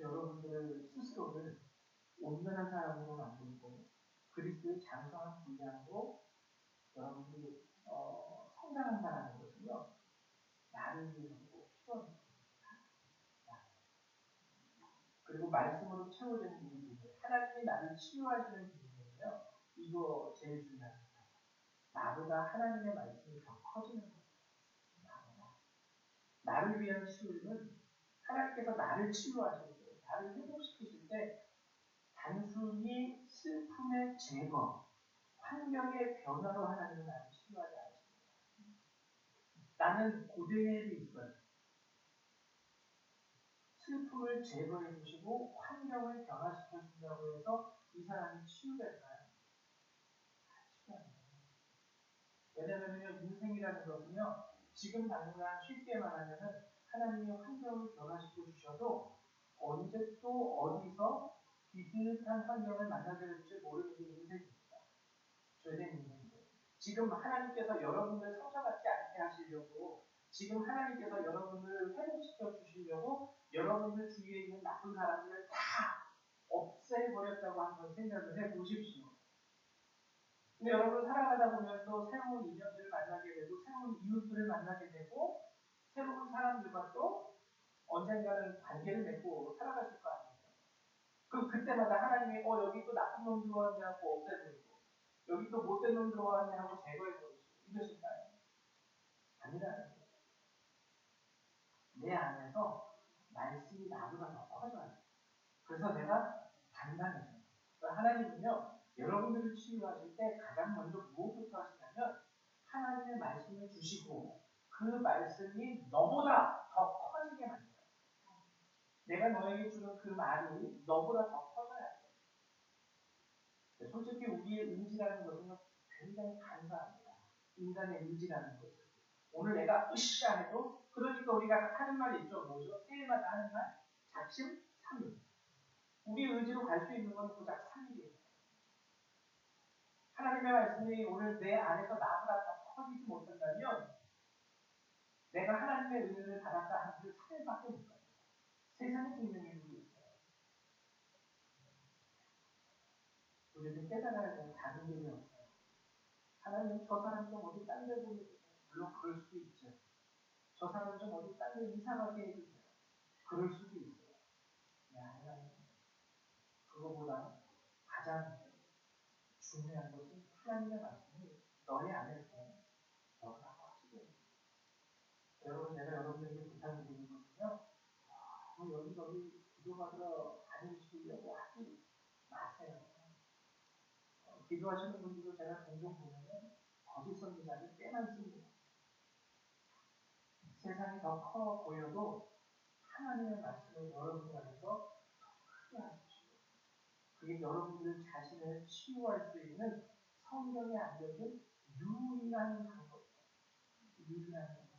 여러분들 스스로를 온전한 사람으로 만들고 그리스도의 장성한 분량으로 여러분들이 성장한다는 것은요. 나를 위해서도 필요한 것입니다. 그리고 말씀으로 채워지는 일들이 하나님이 나를 치유하시는 일들은요. 이거 제일 중요합니다. 나보다 하나님의 말씀이 더 커지는 겁니다. 나를 위한 치유는 하나님께서 나를 치유하실 때, 나를 회복시키실 때 단순히 슬픔의 제거, 환경의 변화로 하나님은 나를 치유하지 않습니다. 나는 고대에 있어요. 슬픔을 제거해 주시고 환경을 변화시켜 준다고 해서 이 사람이 치유될까요? 왜냐하면 인생이라는 것은요, 지금 당장 쉽게 말하면 하나님의 환경을 변화시켜 주셔도 언제 또 어디서 비슷한 환경을 만나게 될지 모르는 게 인생입니다. 죄된 인생이죠. 지금 하나님께서 여러분들 상처받지 않게 하시려고, 지금 하나님께서 여러분을 회복시켜 주시려고 여러분들 주위에 있는 나쁜 사람들을 다 없애버렸다고 한번 생각을 해보십시오. 근데 여러분 살아가다 보면 또 새로운 인연들을 만나게 되고 새로운 이웃들을 만나게 되고 새로운 사람들과 또 언젠가는 관계를 맺고 살아가실 거 아니에요. 그럼 그때마다 하나님이 여기 또 나쁜 놈 들어왔네 하고 없애버리고 여기 또 못된 놈 들어왔네 하고 제거해버리고 이러실까요? 아니라는 거예요. 내 안에서 말씀이 나보다 더 커져요. 그래서 내가 단단해져요. 하나님은요, 여러분들을 치유하실 때 가장 먼저 무엇부터 하시냐면 하나님의 말씀을 주시고 그 말씀이 너보다 더 커지게 만들어요. 내가 너에게 주는 그 말이 너보다 더 커져야 돼. 솔직히 우리의 의지라는 것은 굉장히 간사합니다. 인간의 의지라는 것을. 오늘 내가 으쌰 해도, 그러니까 우리가 하는 말이 있죠. 뭐죠? 때마다 하는 말? 작심 3일. 우리 의지로 갈 수 있는 건 고작 3일이에요. 하나님의 말씀이 오늘 내 안에서 나보다 더 커지지 못한다면 내가 하나님의 은혜를 받았다 하는 그 3일밖에 못 가요. 세상에 분명히 누구 있어요. 우리는 깨달아야 되는 다른 일이 없어요. 하나님 저 사람 좀 어디 딴 데 보내주세요. 물론 그럴 수도 있죠. 저 사람 좀 어디 딴 데 이상하게 해주세요. 그럴 수도 있어요. 하나님 그거보다 가장 중요한 것은 하나님의 말씀이 너의 안에서 너가 커지게. 여러분, 내가 여러분에게 부탁을 드리는 것은요, 여기저기 기도받으러 다니시려고 하지 마세요. 기도하시는 분들도 제가 종종 보면은 거짓 선지자들 꽤 많습니다. 세상이 더 커 보여도 하나님의 말씀을 여러분 안에서 크게 하십시오. 그게 여러분들 자신을 치유할 수 있는 성경에 안겨진 유일한 방법이에요. 유일한 방법.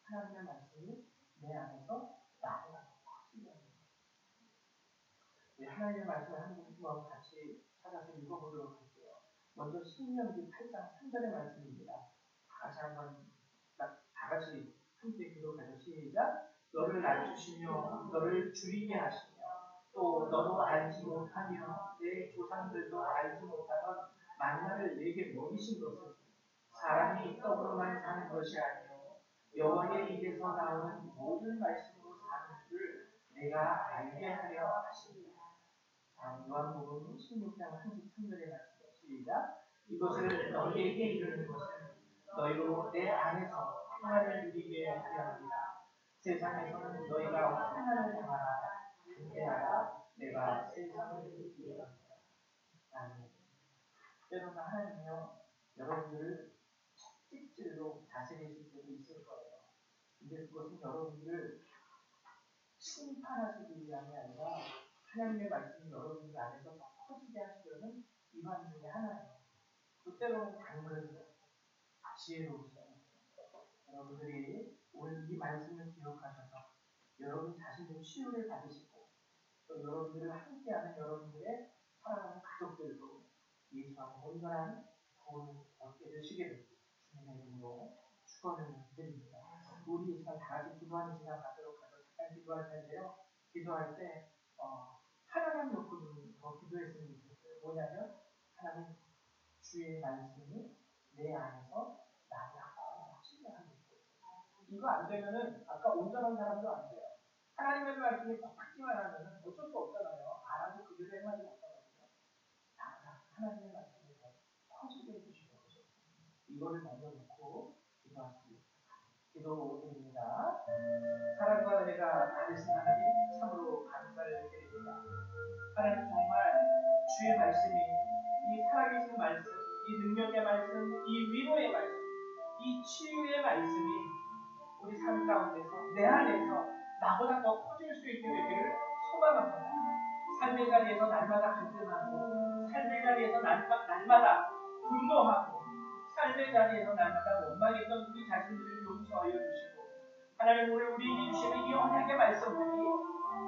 하나님의 말씀이 내 안에서 나보다 더 커지게 합니다. 하나님의 말씀을 한 부분 같이 찾아서 읽어보도록 할게요. 먼저 신명기 8장 3절의 말씀입니다. 다 같이 함께 기록하죠. 시작. 너를 낮추시며 너를 줄이게 하시며 또 너도 알지 못하며 내 조상들도 알지 못하던 만나를 내게 먹이신 것은 사람이 떡으로만 사는 것이 아니요 여호와의 입에서 나오는 모든 말씀으로 사는 줄을 내가 알게 하려 하십니다. 요한복음 16장 33절의 말씀. 시작. 이것을 너희에게 이르는 것은 너희로 내 안에서 평안을 누리게 하려 합니다. 세상에서는 너희가 평안을 당하라. 담대하라. 내가 세상을 이기리라. 아멘. 때로는 하나님이요, 여러분들을 채찍질로 다스리실 때도 있을 거예요. 근데 그것은 여러분들을 심판하시기 위함이 아니라 하나님의 말씀이 여러분들 안에서 더 커지게 하시려는 이반 중에 하나예요. 또 때로는 당근을 지혜로우세요. 여러분들이 오늘 이 말씀을 기억하셔서 여러분 자신의 치유를 받으시고 또 여러분들을 함께하는 여러분들의 사랑하는 가족들도 예수와 온전한 구원을 얻게 되시기를 주님의 이름으로 축원을 드립니다. 우리 이 시간 다 같이 기도하는 시간 갖도록 하죠. 잠깐 기도할 텐데요. 기도할 때 하나만 놓고 좀 더 기도했으면 좋겠어요. 뭐냐면 하나님 주의 말씀이 내 안에서 나보다 커지게 하는 거예요. 이거 안 되면은 아까 온전한 사람도 안 돼요. 하나님의 말씀이 퍽하기만 하면은 어쩔 수 없잖아요. 알아도 그대로 행하지 못하거든요. 나보다 하나님의 말씀이 더 커지게 해주시고 이거를 먼저 놓고 기도하십니다. 기도드립니다. 사랑과 은혜가 많으신 하나님 참으로 감사를 드립니다. 하나님 정말 주의 말씀이 이 살아계신 말씀, 이 능력의 말씀, 이 위로의 말씀, 이 치유의 말씀이 우리 삶 가운데서 내 안에서 나보다 더 커질 수 있게 되기를 소망합니다. 삶의 자리에서 날마다 갈등하고 삶의 자리에서 날마다 분노하고 삶의 자리에서 날마다 원망했던 우리 자신들을 용서하여 주시고 하나님 오늘 우리에게 주시는 이 언약의 말씀들이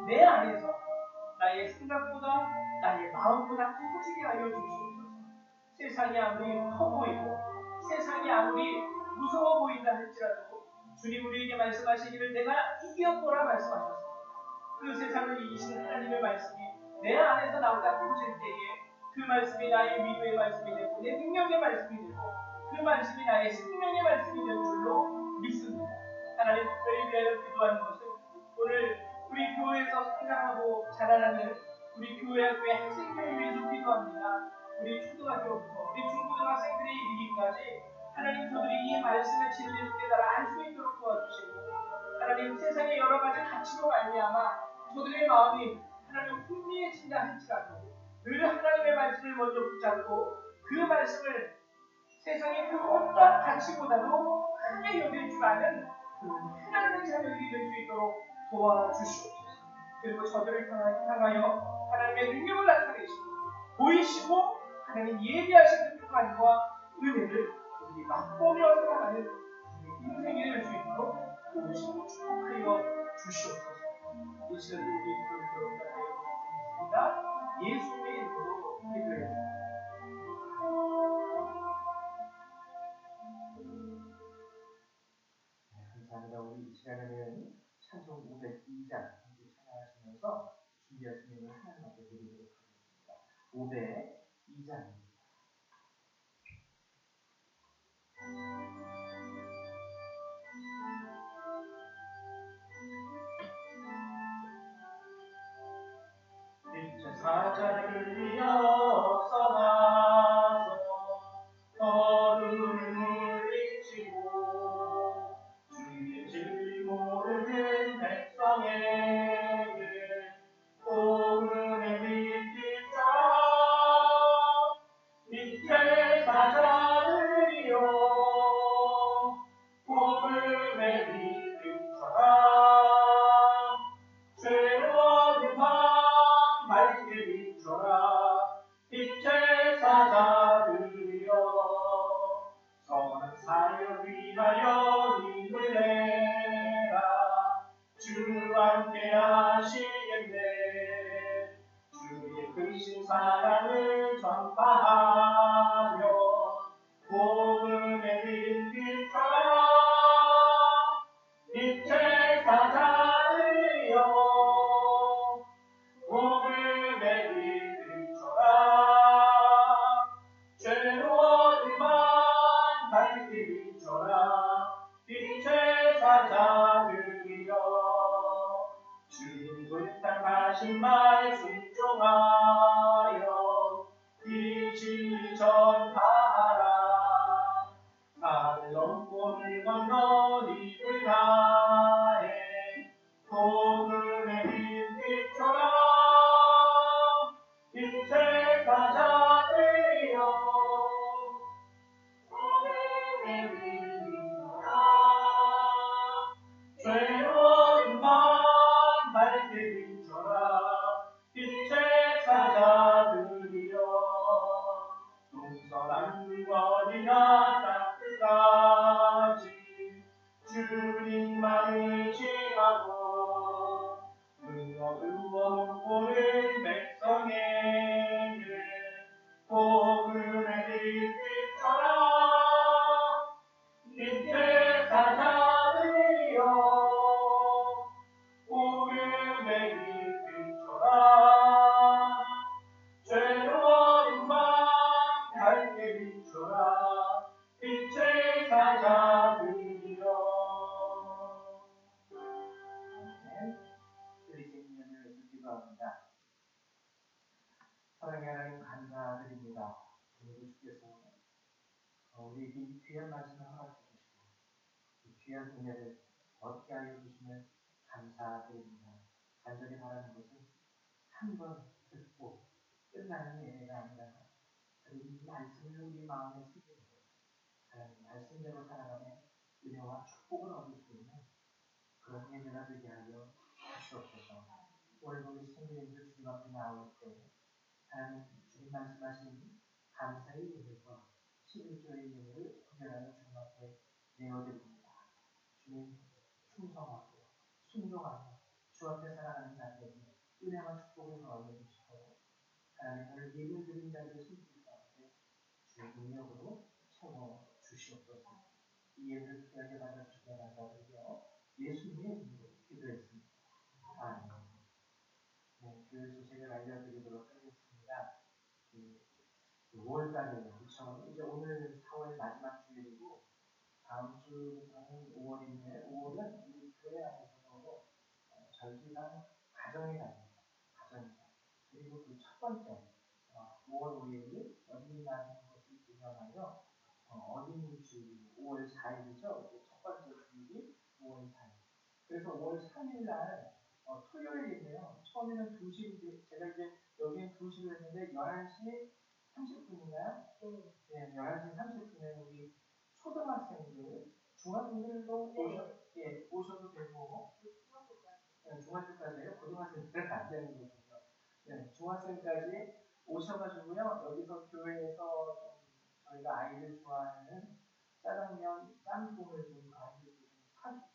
내 안에서 나의 생각보다 나의 마음보다 커지게 하여 주시옵소서. 세상이 아무리 커 보이고 세상이 아무리 무서워 보인다 할지라도 주님 우리에게 말씀하시기를 내가 이겼노라 말씀하셨습니다. 그 세상을 이기신 하나님의 말씀이 내 안에서 나보다 커질 때에 그 말씀이 나의 위로의 말씀이 되고 내 능력의 말씀이 되고 그 말씀이 나의 생명의 말씀이 될 줄로 믿습니다. 하나님 특별히 위하여 기도하는 것은 오늘 우리 교회에서 성장하고 자라나는 우리 교회학교의 학생들을 위해서 기도합니다. 우리 초등학교부터 우리 중고등학생들이 이르기까지 하나님 저들이 이 말씀의 진리를 깨달아 알 수 있도록 도와주시고 하나님 세상의 여러 가지 가치로 말미암아 저들의 마음이 하나님 흥미해진다 할지라도 늘 하나님의 말씀을 먼저 붙잡고 그 말씀을 세상의 그 어떠한 가치보다도 크게 여길 줄 아는 그 하나님의 자녀들이 될 수 있도록 도와주시옵소서. 그리고 저들을 향하여 하나님의 능력을 나타내시고 보이시고 하나님 예비하신 그 평안과 은혜를 우리 맛보며 살아가는 인생이 될 수 있도록 도우시고 축복하여 주시옵소서. 이 시간도 우리 기도를 들어보다 예수님의 이름으로 기도했습니다. 감사합니다. 우리 이 시간에는 찬송 502장 찬양하시면서 준비하신 내용을 하나님 앞에 드리도록 하겠습니다. 502장입니다. 사자를 위하여서 어둠을 물리치고 주의 진리 모르는 백성에게 복음의 빛이자 빛의 사자들이여 복음의 빛이라 죄로운 밤 밝게 비춰라 빛의 사자들이여 선한 사역 위하여 힘을 내라 주와 함께 하시겠네 주의 크신 사랑을 전파하며 복음의 빛 비춰라 빛의 사자들이여 복음의 빛 비춰라 죄로운 밤 밝게 비춰라 빛의 사자들이여 주님 부탁하신 말 순종하여 이 진리 전파하라 산을 넘고 물 건너 힘을 다해 복음의 빛 비춰라 빛의 사자들이여 복음의 빛 비춰라 죄로운 밤 밝게 비춰라 빛의 사자들이여 동서남북어디나 땅끝까지 주님만을 지하고 의원 보는 백성에게 복음의 빛 비춰라 빛의 사자들이여 복음의 빛 비춰라 죄로운 밤 밝게 비춰라 빛의 사자들이여 드리신 은혜를 기도합니다. 사랑의 하나님 감사드립니다. 오늘도 주께서 우리에게 이 귀한 말씀을 허락해 주시고 이 귀한 은혜를 얻게 하여 주시면 감사드립니다. 간절히 바라는 것은 한 번 듣고 끝나는 예배가 아니라 이 말씀을 우리 마음에 새기고 하나님 말씀대로 살아가며 은혜와 축복을 얻을 수 있는 그런 예배가 되게 하여 주시옵소서. 오늘도 우리 성도님들 주님 앞에 나올 때 하나님 주님 말씀하신 감사의 예배와 11조의 예배를 구별하여 주님 앞에 내어드립니다. 주님 충성하고 순종하며 주 앞에 살아가는 자들에게 은혜와 축복을 더하여 주시고 하나님 오늘 예물 드린 자들의 손길 가운데 주의 능력으로 채워 주시옵소서. 이 예물을 귀하게 받아주시며 감사드리며 예수님의 이름으로 기도했습니다. 아멘. 네, 교회 소식을 알려드리도록 하겠습니다. 5월달이에요. 그렇죠? 이제 오늘 4월 마지막 주일이고 다음 주부터는 5월인데 5월은 우리 교회 안에서도 절기상 가정의 달입니다. 가정의 달. 그리고 그 첫 번째 5월 5일 어린이날인 것을 기념하여 어린이 주일 5월 4일이죠. 첫 번째 주일이 5월 4일. 그래서 5월 3일 날 토요일인데요. 처음에는 2시, 제가 이제 여기는 2시로 했는데 11시 30분인가요? 네, 11시 30분에 우리 초등학생들, 중학생들도 오셔도 되고, 중학교까지요? 고등학생들은 안 되는 거군요. 네, 중학생까지 오셔가지고요. 여기서 교회에서 좀 저희가 아이들 좋아하는 짜장면, 짬뽕을 좀 아이들이 좀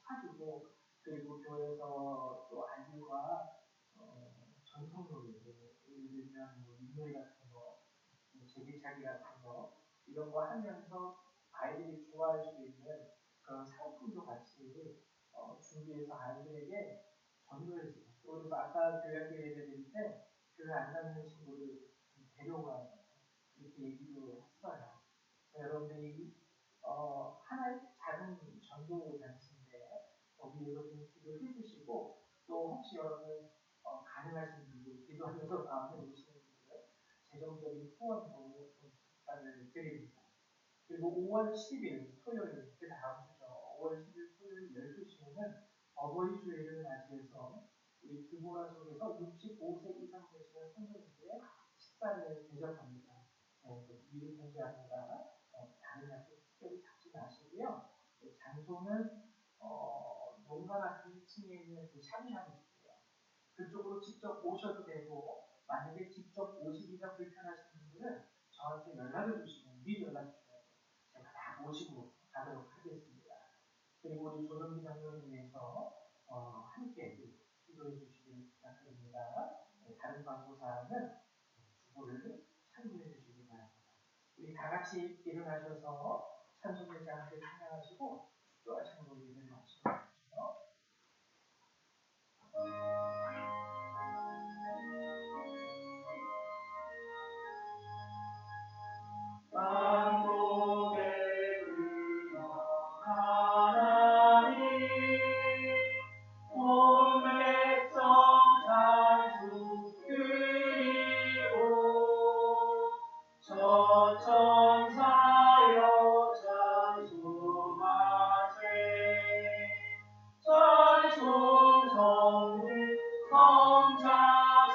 사주고 그리고 교회에서 또 아이들과 전통놀이, 예를 들면 뭐 윷놀이 같은 거, 뭐 제기차기 같은 거 이런 거 하면서 아이들이 좋아할 수 있는 그런 상품도 같이 준비해서 아이들에게 전도해 주고 또 그리고 아까 교회 예배 드릴 때 교회 안 다니는 친구를 데려가요. 이렇게 얘기도 했어요. 여러분들이 하나의 작은 전도 단체인데 거기에서 좀 기도를 해주시고 또 혹시 여러분 가능하신 분들 기도하면서 마음에 오시는 분들 재정적인 후원도 좀 부탁을 드립니다. 그리고 5월 10일 토요일 그 다음 주죠. 5월 10일 토요일 12시에는 어버이 주일을 맞이해서 우리 규모가 속에서 65세 이상 되시는 성도님들의 식사를 대접합니다. 미리 공지합니다. 다른 약속 특별히 잡지 마시고요. 장소는 농가 같은 2층에 있는 그 샤브샤브집이에요. 그쪽으로 직접 오셔도 되고 만약에 직접 오시기가 불편하신 분들은 저한테 연락을 주시면 미리 연락 주셔야 돼요. 제가 다 모시고 가도록 하겠습니다. 그리고 우리 조정기 장로를 위해서 함께 기도해 주시길 부탁드립니다. 다른 광고 사항은 주보를 참고해 주시기 바랍니다. 우리 다 같이 일어나셔서 찬송대장 함께 찬양하시고 축도하시는 우리를 마치고 만국의 하나님 온 백성 찬송 드리고 저천사여 찬송하세 찬송 성부 성자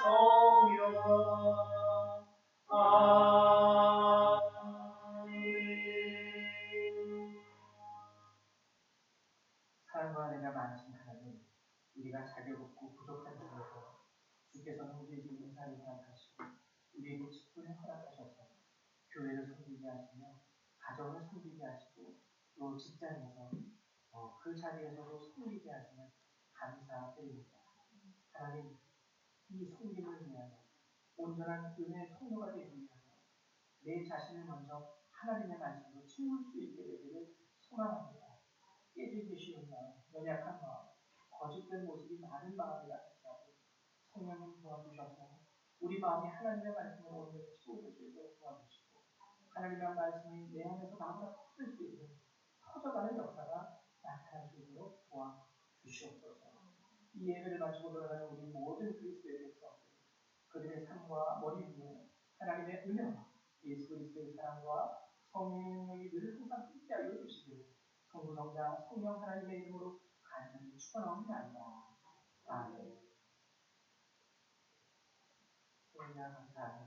성령 사랑과 은혜가 많으신 하나님, 우리가 자격 없고 부족한 중에서 주께서는 우리에게 은사를 허락하시고 우리에게 직분을 허락하셔서 교회를 섬기게 하시며 가정을 섬기게 하시고 또 직장에서 그 자리에서도 섬기게 하시면 감사드립니다. 하나님, 이 섬김을 위하여 온전한 은혜의 통로가 되기 위하여 내 자신을 먼저 하나님의 말씀으로 채울 수 있게 되기를 소망합니다. 깨지기 쉬운 마음, 연약한 마음, 거짓된 모습이 많은 마음을 갖지 않고 성령님 도와주셔서 우리 마음이 하나님의 말씀으로 온전히 채워질 수 있도록 도와주시고 하나님의 말씀이 내 안에서 마음을 터질 수 있는 터져가는 역사가 나타날 수 있도록 도와주시옵소서. 이 예배를 마치고 돌아가는 우리 모든 그리스도의 백성들 그들의 삶과 머리 위에 하나님의 은혜와 예수 그리스도의 사랑과 성령의 능력이 늘 항상 함께하여 주시기를 성부 성자 성령 하나님의 이름으로 간절히 축원하옵나이다. 아멘. 감사합니다.